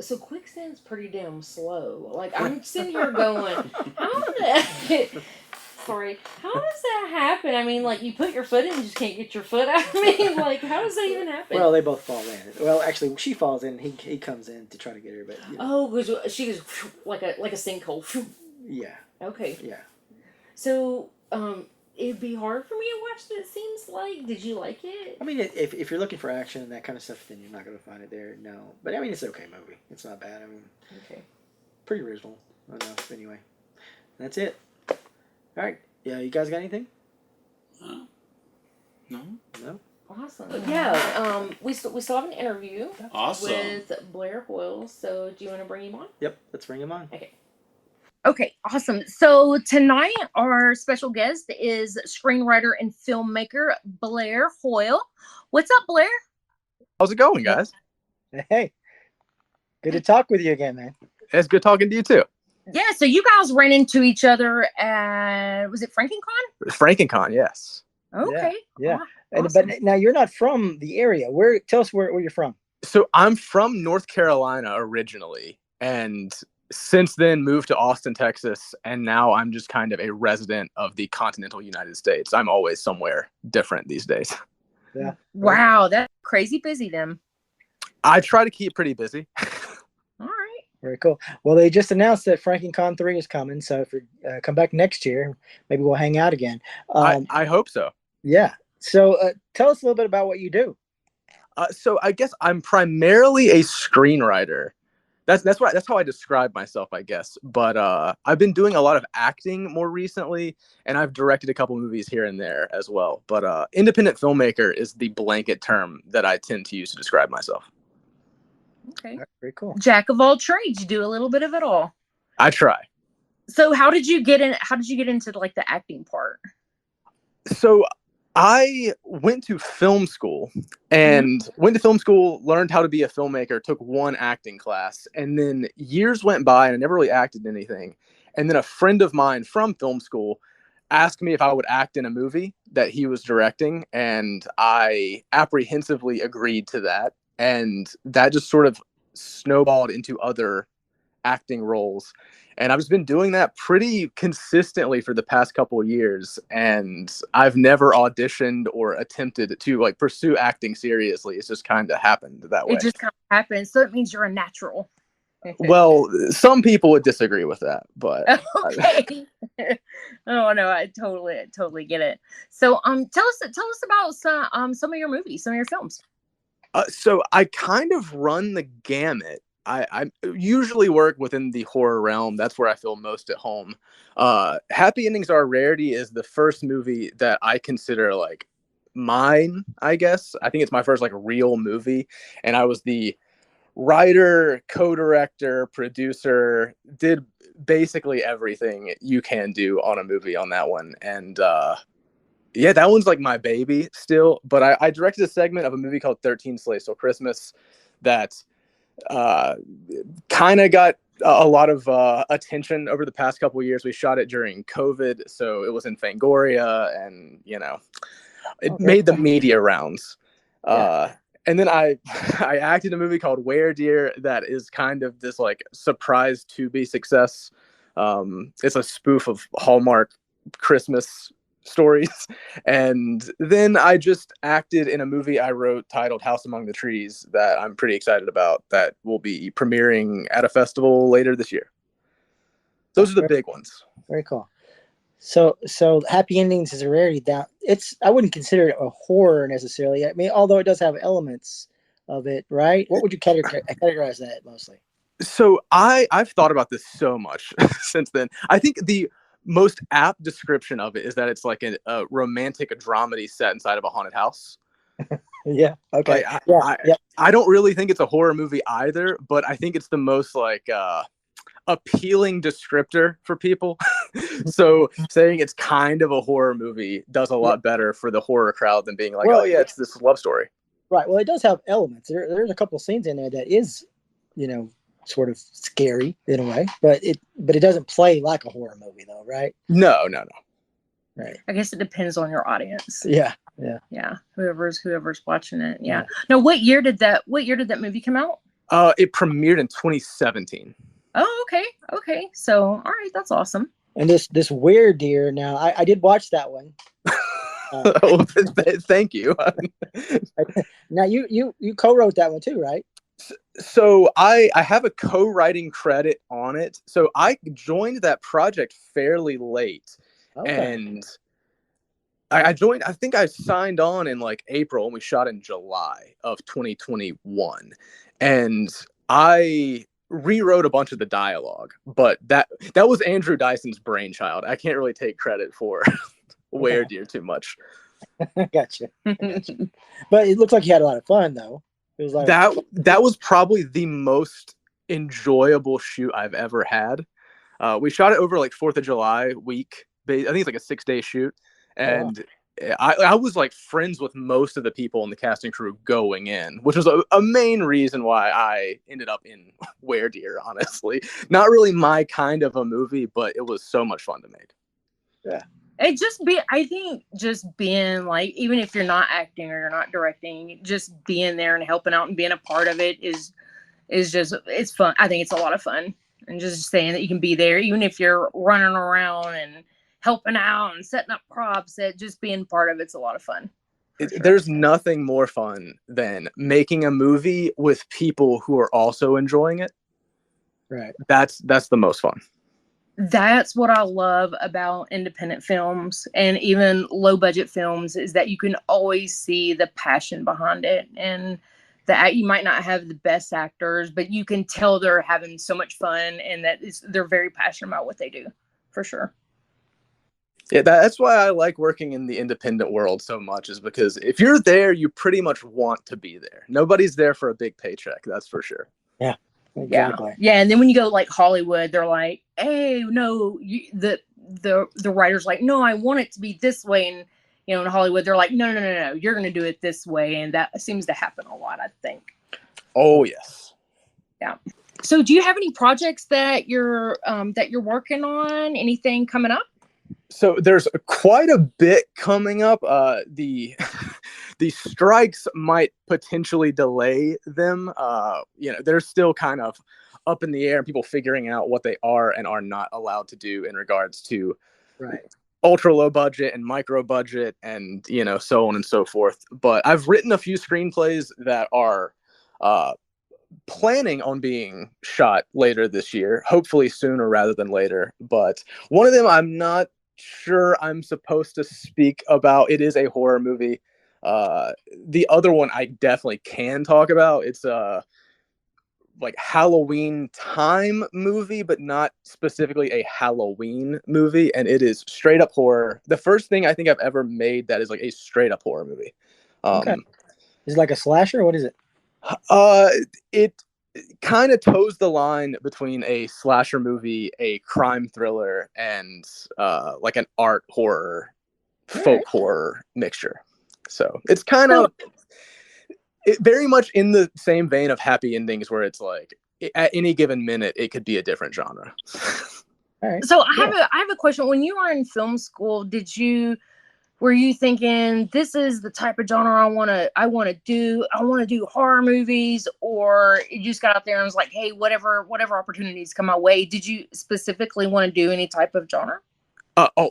So quicksand's pretty damn slow. Like, I'm sitting here going, sorry, how does that happen? I mean, like, you put your foot in and just can't get your foot out. I mean, like, how does that even happen? Well, they both fall in. Well, actually, she falls in. He comes in to try to get her, but because she goes like a sinkhole. Yeah. Okay. Yeah. So, it'd be hard for me to watch that. It seems like. Did you like it? I mean, if you're looking for action and that kind of stuff, then you're not going to find it there. No, but I mean, it's an okay movie. It's not bad. I mean, okay. Pretty original enough. Anyway, that's it. All right. Yeah, you guys got anything? No. Awesome. Yeah. We still have an interview. Awesome. With Blair Hoyle. So, do you want to bring him on? Yep. Let's bring him on. Okay, awesome. So tonight our special guest is screenwriter and filmmaker Blair Hoyle. What's up, Blair? How's it going, guys? Hey, good to talk with you again, man. It's good talking to you too. Yeah, so you guys ran into each other at, was it FrankenCon? FrankenCon, yes. Okay. Yeah. Awesome. But now you're not from the area. Tell us where you're from. So I'm from North Carolina originally, and since then moved to Austin, Texas, and now I'm just kind of a resident of the continental United States. I'm always somewhere different these days. Yeah. Wow, that's crazy busy then. I try to keep pretty busy. All right. Very cool. Well, they just announced that FrankenCon 3 is coming, so if you come back next year, maybe we'll hang out again. I hope so. Yeah. So tell us a little bit about what you do. So I guess I'm primarily a screenwriter. That's how I describe myself, I guess. But I've been doing a lot of acting more recently, and I've directed a couple movies here and there as well. But independent filmmaker is the blanket term that I tend to use to describe myself. Okay. Right, very cool. Jack of all trades. You do a little bit of it all. I try. So how did you get into like the acting part? So I went to film school learned how to be a filmmaker, took one acting class, and then years went by and I never really acted in anything. And then a friend of mine from film school asked me if I would act in a movie that he was directing, and I apprehensively agreed to that. And that just sort of snowballed into other acting roles. And I've just been doing that pretty consistently for the past couple of years. And I've never auditioned or attempted to like pursue acting seriously. It's just kind of happened that way. It just kind of happened. So it means you're a natural. Well, some people would disagree with that, but okay. Oh no, I totally get it. So tell us about some of your movies, some of your films. So I kind of run the gamut. I usually work within the horror realm. That's where I feel most at home. Happy Endings Are a Rarity is the first movie that I consider like mine, I guess. I think it's my first like real movie. And I was the writer, co-director, producer, did basically everything you can do on a movie on that one. And yeah, that one's like my baby still. But I directed a segment of a movie called 13 Slaves Till Christmas that kind of got a lot of attention over the past couple of years. We shot it during COVID, so it was in Fangoria, and it made the media rounds. And then I acted in a movie called Where Dear that is kind of this like surprise to be success. It's a spoof of Hallmark Christmas stories. And then I just acted in a movie I wrote titled House Among the Trees that I'm pretty excited about, that will be premiering at a festival later this year. Those are the big ones. Very cool. So Happy Endings is a rarity. I wouldn't consider it a horror necessarily. I mean, although it does have elements of it, right? What would you categorize that mostly? So I've thought about this so much since then. I think the most apt description of it is that it's like a romantic dramedy set inside of a haunted house. Yeah. Okay. I don't really think it's a horror movie either, but I think it's the most like appealing descriptor for people. So saying it's kind of a horror movie does a lot better for the horror crowd than being like, oh yeah, it's this love story. Right. Well, it does have elements. There's a couple of scenes in there that is, sort of scary in a way, but it doesn't play like a horror movie though, right? No. Right. I guess it depends on your audience. Yeah. Whoever's watching it. Yeah. Now, what year did that movie come out? It premiered in 2017. Oh, okay. So, all right, that's awesome. And this Weird Deer. Now, I did watch that one. Thank you. Now, you co-wrote that one too, right? So I have a co-writing credit on it. So I joined that project fairly late. Okay. And I joined, I think I signed on in like April, and we shot in July of 2021. And I rewrote a bunch of the dialogue, but that was Andrew Dyson's brainchild. I can't really take credit for Weird Deer too much. Gotcha. But it looks like you had a lot of fun though. It was like that was probably the most enjoyable shoot I've ever had. We shot it over like 4th of July week. I think it's like a 6-day shoot. And I was like friends with most of the people in the casting crew going in, which was a main reason why I ended up in Weird Deer, honestly. Not really my kind of a movie, but it was so much fun to make. Yeah. I think just being like, even if you're not acting or you're not directing, just being there and helping out and being a part of it is just, it's fun. I think it's a lot of fun. And just saying that you can be there, even if you're running around and helping out and setting up props, that just being part of it's a lot of fun. Sure. There's nothing more fun than making a movie with people who are also enjoying it. Right. That's the most fun. That's what I love about independent films and even low budget films, is that you can always see the passion behind it, and that you might not have the best actors, but you can tell they're having so much fun and that they're very passionate about what they do, for sure. Yeah, that's why I like working in the independent world so much, is because if you're there, you pretty much want to be there. Nobody's there for a big paycheck, that's for sure. Yeah. Exactly. Yeah, and then when you go like Hollywood, they're like, "Hey, no," the writer's like, "No, I want it to be this way," and in Hollywood, they're like, "No, you're going to do it this way," and that seems to happen a lot, I think. Oh yes. Yeah. So, do you have any projects that you're working on? Anything coming up? So there's quite a bit coming up. The strikes might potentially delay them. They're still kind of up in the air, and people figuring out what they are and are not allowed to do in regards to ultra low budget and micro budget and so on and so forth. But I've written a few screenplays that are planning on being shot later this year, hopefully sooner rather than later. But one of them I'm not sure I'm supposed to speak about. It is a horror movie. The other one I definitely can talk about. It's a like Halloween time movie, but not specifically a Halloween movie, and it is straight up horror. The first thing I think I've ever made that is like a straight up horror movie. Okay. Is it like a slasher? What is it? It kind of toes the line between a slasher movie, a crime thriller, and like an art horror, folk horror mixture. So it's kind of very much in the same vein of Happy Endings, where it's like at any given minute it could be a different genre. All right. So I have a question. When you were in film school, were you thinking this is the type of genre I want to do horror movies, or you just got out there and was like, hey, whatever opportunities come my way? Did you specifically want to do any type of genre?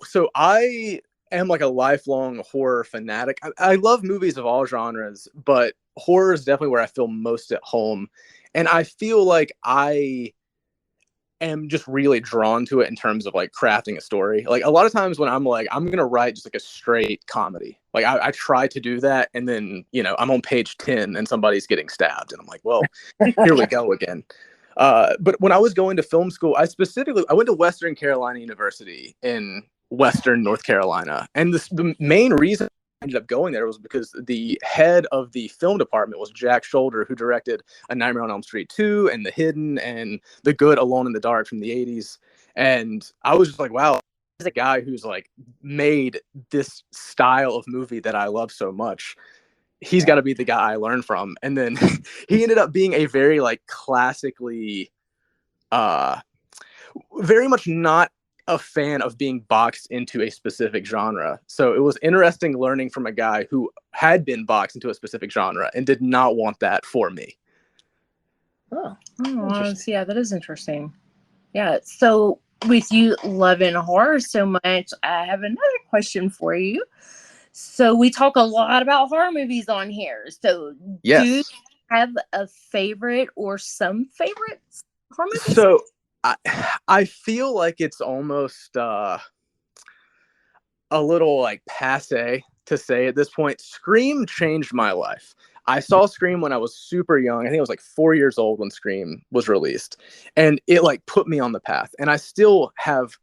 So I am like a lifelong horror fanatic. I love movies of all genres, but horror is definitely where I feel most at home. And I feel like I am just really drawn to it in terms of like crafting a story. Like a lot of times when I'm like, I'm going to write just like a straight comedy. Like I try to do that. And then, I'm on page 10 and somebody's getting stabbed. And I'm like, well, here we go again. But when I was going to film school, I went to Western Carolina University in Western North Carolina. And the main reason ended up going there was because the head of the film department was Jack Shoulder, who directed A Nightmare on Elm Street 2 and The Hidden and The Good Alone in the Dark from the 80s. And I was just like, wow, he's a guy who's like made this style of movie that I love so much. He's got to be the guy I learned from. And then he ended up being a very like classically, very much not a fan of being boxed into a specific genre. So it was interesting learning from a guy who had been boxed into a specific genre and did not want that for me. Oh, yeah, that is interesting. Yeah. So with you loving horror so much, I have another question for you. So we talk a lot about horror movies on here. So yes. Do you have a favorite or some favorites horror movies? So I feel like it's almost a little like passe to say at this point. Scream changed my life. I saw Scream when I was super young. I think I was like 4 years old when Scream was released, and it like put me on the path. And I still have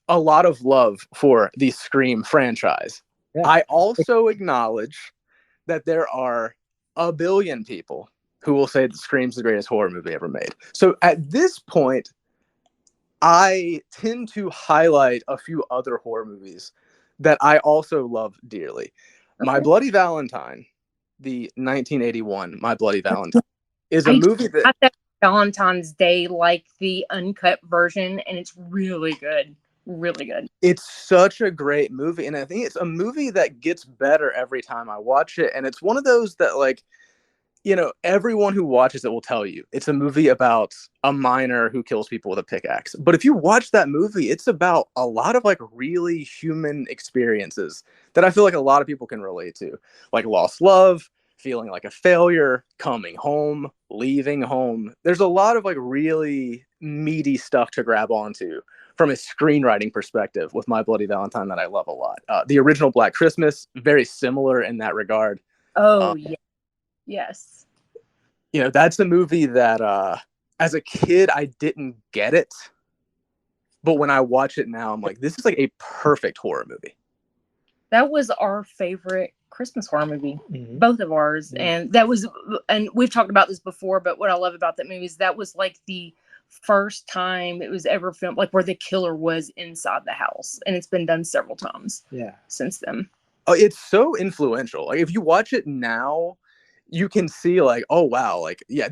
a lot of love for the Scream franchise. Yeah. I also acknowledge that there are a billion people who will say that Scream's the greatest horror movie ever made. So at this point, I tend to highlight a few other horror movies that I also love dearly. Okay. My Bloody Valentine, the 1981 My Bloody Valentine, is a movie that Valentine's Day, like the uncut version, and it's really good. Really good. It's such a great movie, and I think it's a movie that gets better every time I watch it. And it's one of those that, like, you know, everyone who watches it will tell you it's a movie about a miner who kills people with a pickaxe. But if you watch that movie, it's about a lot of like really human experiences that I feel like a lot of people can relate to, like lost love, feeling like a failure, coming home, leaving home. There's a lot of like really meaty stuff to grab onto from a screenwriting perspective with My Bloody Valentine that I love a lot. The original Black Christmas, very similar in that regard. Oh, yeah. Yes. You know, that's a movie that as a kid, I didn't get it. But when I watch it now, I'm like, this is like a perfect horror movie. That was our favorite Christmas horror movie, both of ours. And that was, and we've talked about this before, but what I love about that movie is that was like the first time it was ever filmed, like where the killer was inside the house. And it's been done several times since then. Oh, it's so influential. Like if you watch it now, you can see like, oh wow, like yeah,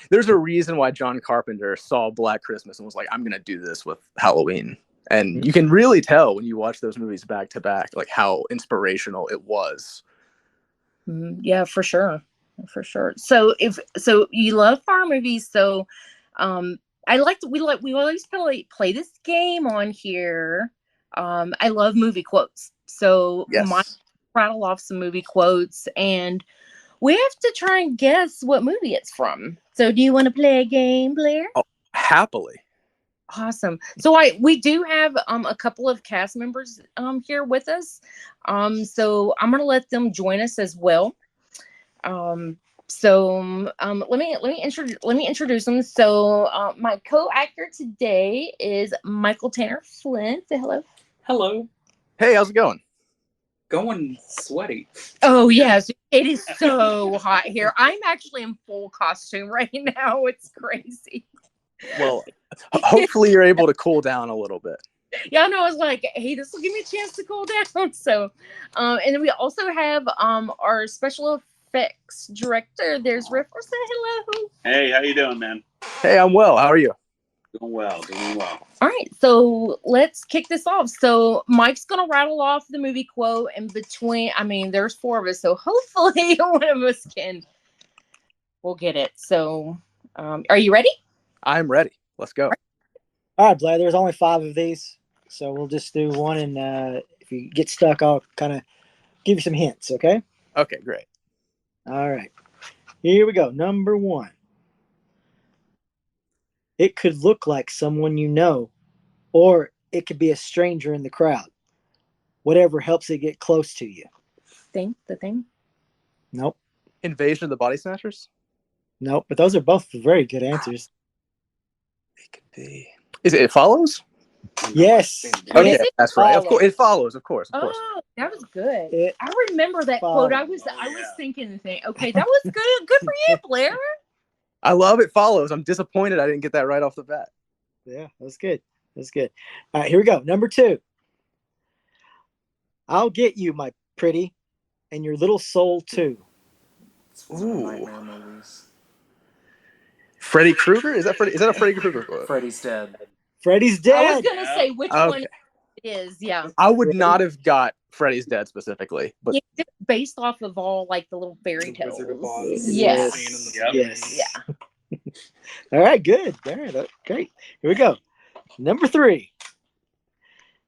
there's a reason why John Carpenter saw Black Christmas and was like, I'm gonna do this with Halloween. And you can really tell when you watch those movies back to back, like how inspirational it was. Yeah, for sure. For sure. So you love horror movies. So we always play this game on here. I love movie quotes. So my rattle off some movie quotes, and we have to try and guess what movie it's from. So do you want to play a game, Blair? Oh, happily. Awesome. So we do have a couple of cast members here with us. So I'm gonna let them join us as well. Let me introduce them. So my co-actor today is Michael Tanner Flynn. Say hello. Hello. Hey, how's it going? Going sweaty. Oh yes, it is so hot here. I'm actually in full costume right now. It's crazy. Well, hopefully you're able to cool down a little bit. Yeah, no, I was like, hey, this will give me a chance to cool down. So, and then we also have our special effects director. There's Riff. Say hello. Hey, how you doing, man? Hey, I'm well. How are you? Doing well. All right, so let's kick this off. So Mike's gonna rattle off the movie quote, and there's four of us, so hopefully one of us we'll get it. So, are you ready? I'm ready. Let's go. All right, Blair. There's only 5 of these, so we'll just do one, and if you get stuck, I'll kind of give you some hints. Okay? Okay, great. All right. Here we go. Number 1. It could look like someone you know, or it could be a stranger in the crowd. Whatever helps it get close to you. The thing? Nope. Invasion of the Body Snatchers? Nope, but those are both very good answers. It could be. Is it Follows? Yes. Okay, Yes, it that's right. Of follows. course, it follows. Of course. Oh, that was good. It I remember that follows. quote. I was thinking the thing. Okay, that was good. Good for you, Blair. I love It Follows. I'm disappointed I didn't get that right off the bat. Yeah, that's good. That's good. All right, here we go. Number 2. I'll get you, my pretty, and your little soul too. Ooh. Nightmare movies. Freddy Krueger? Is that a Freddy Krueger quote? Freddy's dead. Freddy's dead. I was gonna say which one it is. Yeah. I would not have got Freddy's Dead specifically, but It's based off of all like the little fairy tales. Yes. Yep. Yes. Yeah. All right, good. All right, great. Here we go. Number 3.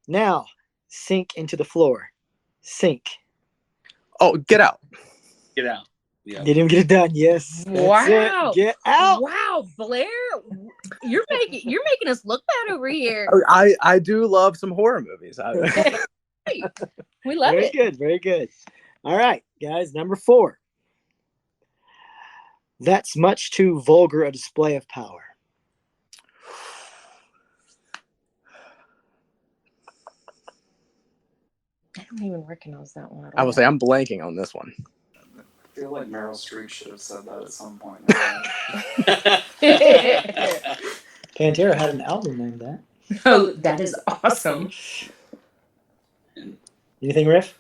Now, sink into the floor. Sink. oh, Get Out. Get out. Yeah. Didn't even get it done. Yes. That's Wow. it. Get out. Wow, Blair, you're making us look bad over here. I do love some horror movies. We love Very it. good. Very good. All right, guys. Number 4. That's much too vulgar a display of power. I don't even recognize that one at all. I will say I'm blanking on this one. I feel like Meryl Streep should have said that at some point. Pantera had an album named that. Oh, that is awesome. Anything, Riff?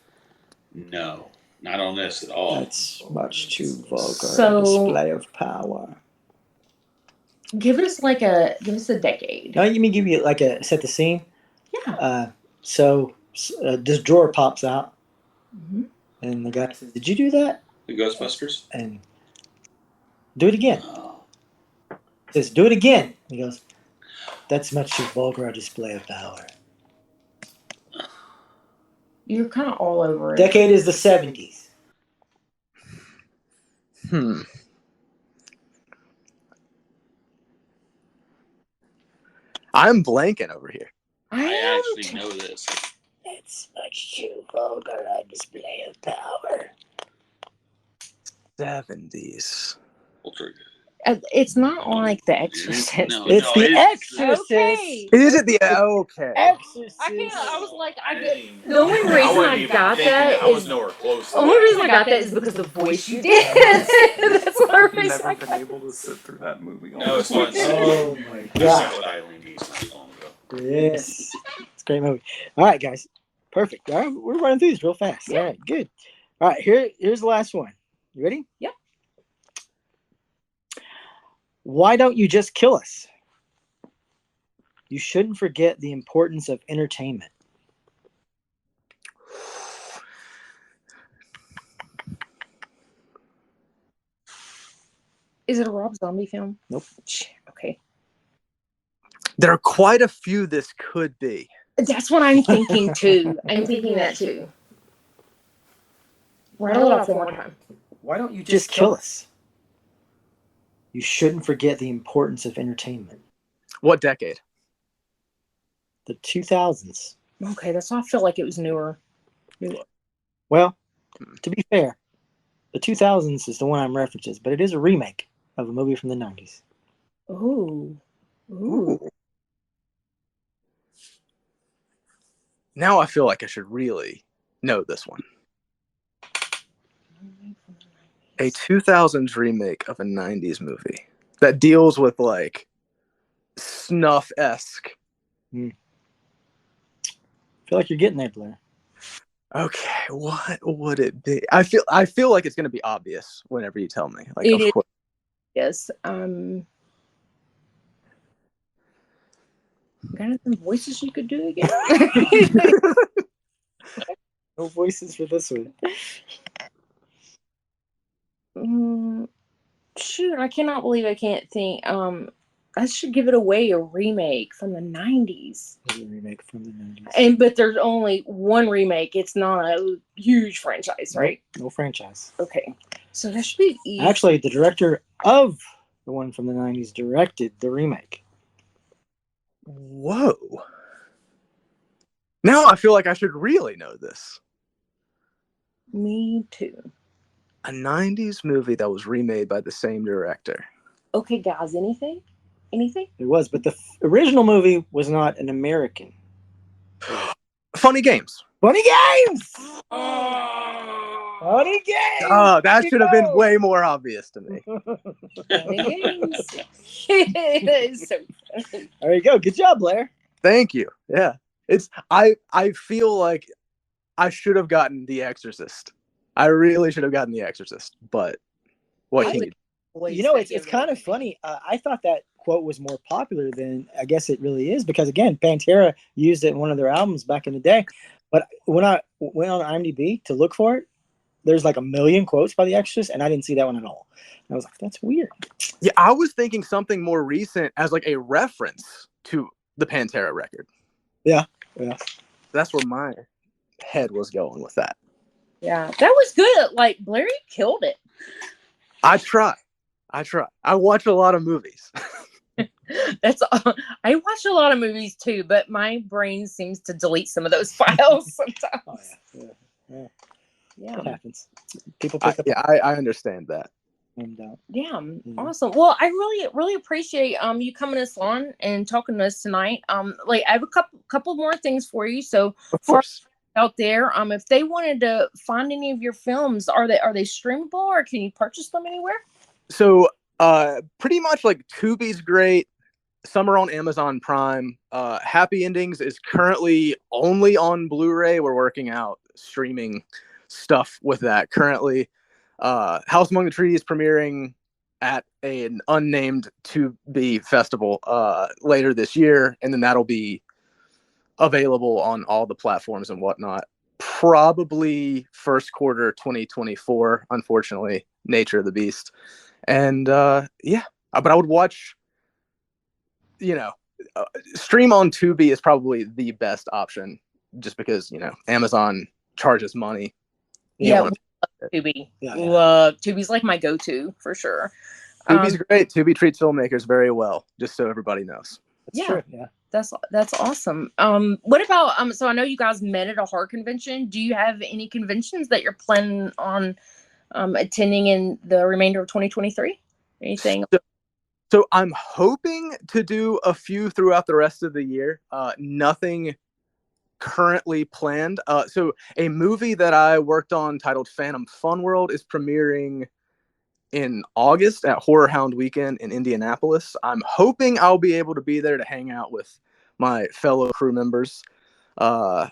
No, not on this at all. That's much too vulgar So- a display of power. Give us a decade. Now, you mean give you like a set the scene? Yeah. So this drawer pops out, Mhm. and the guy says, "Did you do that?" The Ghostbusters? And do it again. Oh. Says, "Do it again." He goes, "That's much too vulgar a display of power." You're kind of all over it. Decade is the 70s. I'm blanking over here. I actually know this. That's much too vulgar a display of power. 70s. Poltergeist. It's not like The Exorcist. No, It's no, The Exorcist. Okay. Is it the okay? Exorcist. I was like, Dang. the only reason I got that I was is nowhere close. the only reason I got that is because the voice you did. That's the I've reason never I been got able to sit through that movie. No, it's fun. Oh my I god. saw it Eileen Dees not so long ago. Yes. It's a great movie. All right, guys. Perfect. All right, we're running through these real fast. Yeah. All right, good. All right, here's the last one. You ready? Yep. Why don't you just kill us? You shouldn't forget the importance of entertainment. Is it a Rob Zombie film? Nope. Okay. There are quite a few this could be. That's what I'm thinking too. I'm thinking that too. Rattle it off one more time. Why don't you just kill us? You shouldn't forget the importance of entertainment. What decade? The 2000s. Okay, that's why I feel like it was newer. Well, to be fair, the 2000s is the one I'm references, but it is a remake of a movie from the 90s. Ooh. Ooh. Now I feel like I should really know this one. A 2000s remake of a 90s movie that deals with like snuff-esque. I feel like you're getting there, Blair. Okay, what would it be? I feel like it's gonna be obvious whenever you tell me. Like, It of is. course. Yes. Kind of some voices you could do again. No voices for this one. Shoot, I cannot believe I can't think. I should give it away a remake from the 90s. A remake from the 90s. But there's only one remake. It's not a huge franchise, right? Nope, no franchise. Okay. So that should be easy. Actually, the director of the one from the 90s directed the remake. Whoa. Now I feel like I should really know this. Me too. A 90s movie that was remade by the same director. Okay, guys, anything? anything? It was, but the original movie was not an American. Funny Games. Funny Games. Funny Games. Oh, that should have been way more obvious to me. Funny Games. That is so funny. There you go. Good job, Blair. Thank you. Yeah, I feel like I should have gotten The Exorcist. I really should have gotten The Exorcist, but what can you do? You know, it's kind of funny. I thought that quote was more popular than I guess it really is, because again, Pantera used it in one of their albums back in the day. But when I went on IMDb to look for it, there's like 1 million quotes by The Exorcist, and I didn't see that one at all. And I was like, that's weird. Yeah, I was thinking something more recent as like a reference to the Pantera record. Yeah. That's where my head was going with that. Yeah, that was good. Like, Blair, you killed it. I try. I watch a lot of movies. I watch a lot of movies too, but my brain seems to delete some of those files sometimes. Oh, yeah. Yeah. It happens. People pick up. Yeah, I understand that. Yeah, awesome. Well, I really appreciate you coming us on and talking to us tonight. Like, I have a couple more things for you. So, of course, out there, if they wanted to find any of your films, are they streamable, or can you purchase them anywhere? So, pretty much like Tubi's great. Some are on Amazon Prime. Happy Endings is currently only on Blu-ray. We're working out streaming stuff with that currently. House Among the Trees premiering at an unnamed Tubi festival later this year, and then that'll be available on all the platforms and whatnot. Probably first quarter 2024, unfortunately, nature of the beast. And yeah, but I would watch, stream on Tubi is probably the best option, just because, Amazon charges money. Yeah, Tubi. Tubi's like my go-to for sure. Tubi's great. Tubi treats filmmakers very well, just so everybody knows. That's true. Yeah. That's awesome. What about so I know you guys met at a horror convention. Do you have any conventions that you're planning on attending in the remainder of 2023? Anything? So I'm hoping to do a few throughout the rest of the year. Nothing currently planned. So a movie that I worked on titled Phantom Fun World is premiering in August at Horror Hound Weekend in Indianapolis. I'm hoping I'll be able to be there to hang out with my fellow crew members. And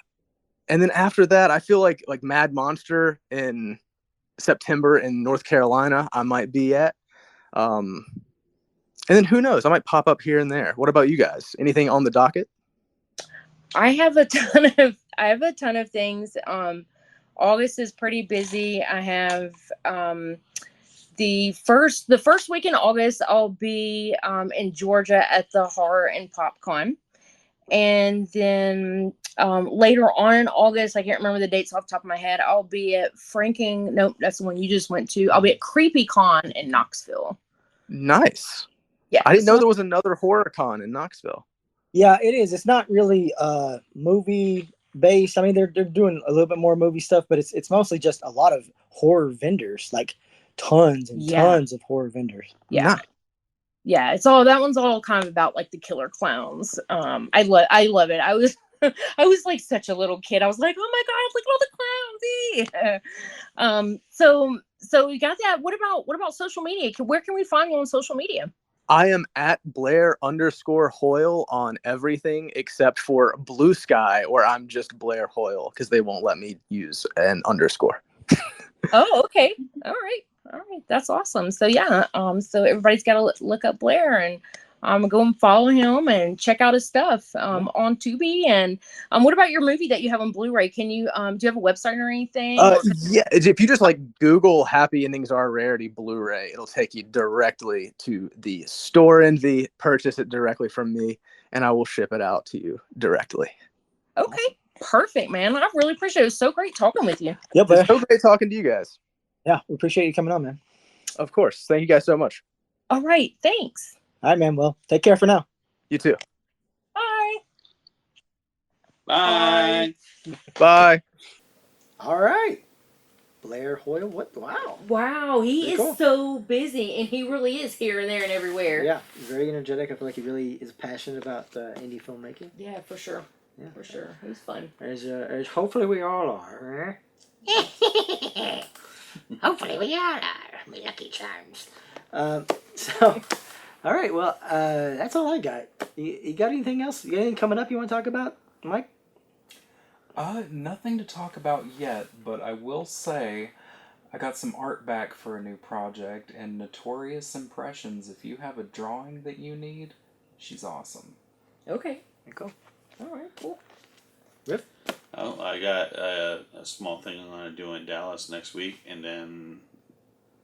then after that, I feel like Mad Monster in September in North Carolina, I might be at. And then who knows? I might pop up here and there. What about you guys? Anything on the docket? I have a ton of things. August is pretty busy. I have the first week in August, I'll be in Georgia at the Horror and Popcorn. And then later on in August, I can't remember the dates off the top of my head, I'll be at nope, that's the one you just went to. I'll be at CreepyCon in Knoxville. Nice. Yeah. I didn't know there was another horror con in Knoxville. Yeah, it is. It's not really movie based. I mean, they're doing a little bit more movie stuff, but it's mostly just a lot of horror vendors, like tons and tons of horror vendors. Yeah. Yeah, that one's all kind of about like the killer clowns. I love it. I was like such a little kid. I was like, oh my god, look at all the clowns. So we got that. What about social media? Where can we find you on social media? I am at Blair_Hoyle on everything except for Blue Sky, where I'm just Blair Hoyle because they won't let me use an underscore. Oh, okay. All right. That's awesome. So yeah, so everybody's got to look up Blair and go and follow him and check out his stuff on Tubi. And what about your movie that you have on Blu-ray? Can you do you have a website or anything? Yeah, if you just Google Happy Endings Are Rarity Blu-ray, it'll take you directly to the store and purchase it directly from me, and I will ship it out to you directly. Okay, perfect, man. I really appreciate it. It was so great talking with you. Yep, it's so great talking to you guys. Yeah, we appreciate you coming on, man. Of course. Thank you guys so much. All right, thanks. All right, man. Well, take care for now. You too. Bye. Bye. Bye. All right. Blair Hoyle. What? Wow. Wow, he Pretty is cool. so busy, and he really is here and there and everywhere. Yeah, very energetic. I feel like he really is passionate about indie filmmaking. Yeah, for sure. Yeah, for sure. He's fun. As hopefully we all are. Hopefully we all are. Me lucky charms. So, all right. Well, that's all I got. You got anything else? You got anything coming up you want to talk about, Mike? Nothing to talk about yet, but I will say I got some art back for a new project, and Notorious Impressions, if you have a drawing that you need, she's awesome. Okay. Cool. All right, cool. Riff? Oh, I got a small thing I'm going to do in Dallas next week, and then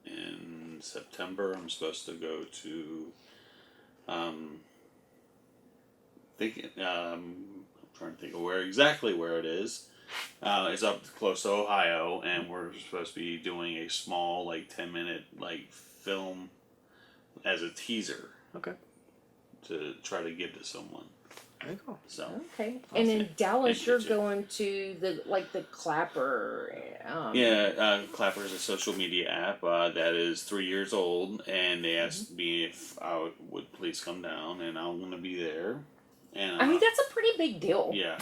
in September I'm supposed to go to I'm trying to think of where it is. It's up close to Ohio, and we're supposed to be doing a small 10-minute film as a teaser. Okay. To try to give to someone. Very cool. So okay, and in Dallas, you're going to the Clapper. Clapper is a social media app that is 3 years old, and they asked me if I would please come down, and I'm going to be there. And I mean, that's a pretty big deal. Yeah.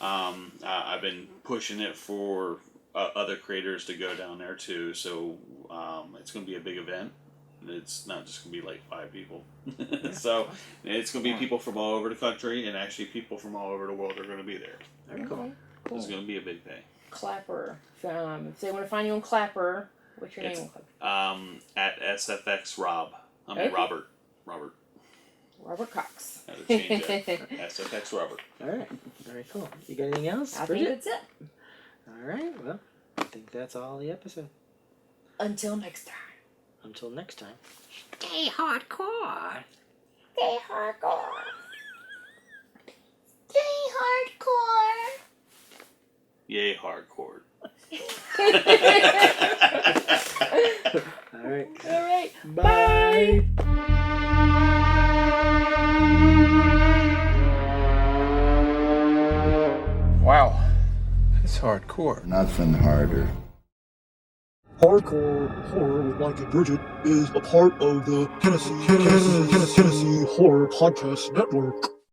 I've been pushing it for other creators to go down there too, so it's going to be a big event. It's not just going to be 5 people. So it's going to be people from all over the country, and actually people from all over the world are going to be there. Very cool. It's going to be a big day. Clapper. If they want to find you on Clapper, what's your name on Clapper? At SFX Rob. Robert. Robert Cox. Had to change that. SFX Robert. All right. Very cool. You got anything else, I Bridget? think that's it. All right. Well, I think that's all the episode. Until next time. Until next time. Stay hardcore. Stay hardcore. Stay hardcore. Yay, hardcore. All right. All right. Bye. Wow. That's hardcore. Nothing harder. Hardcore Horror with Mike and Bridget is a part of the Tennessee Horror Podcast Network.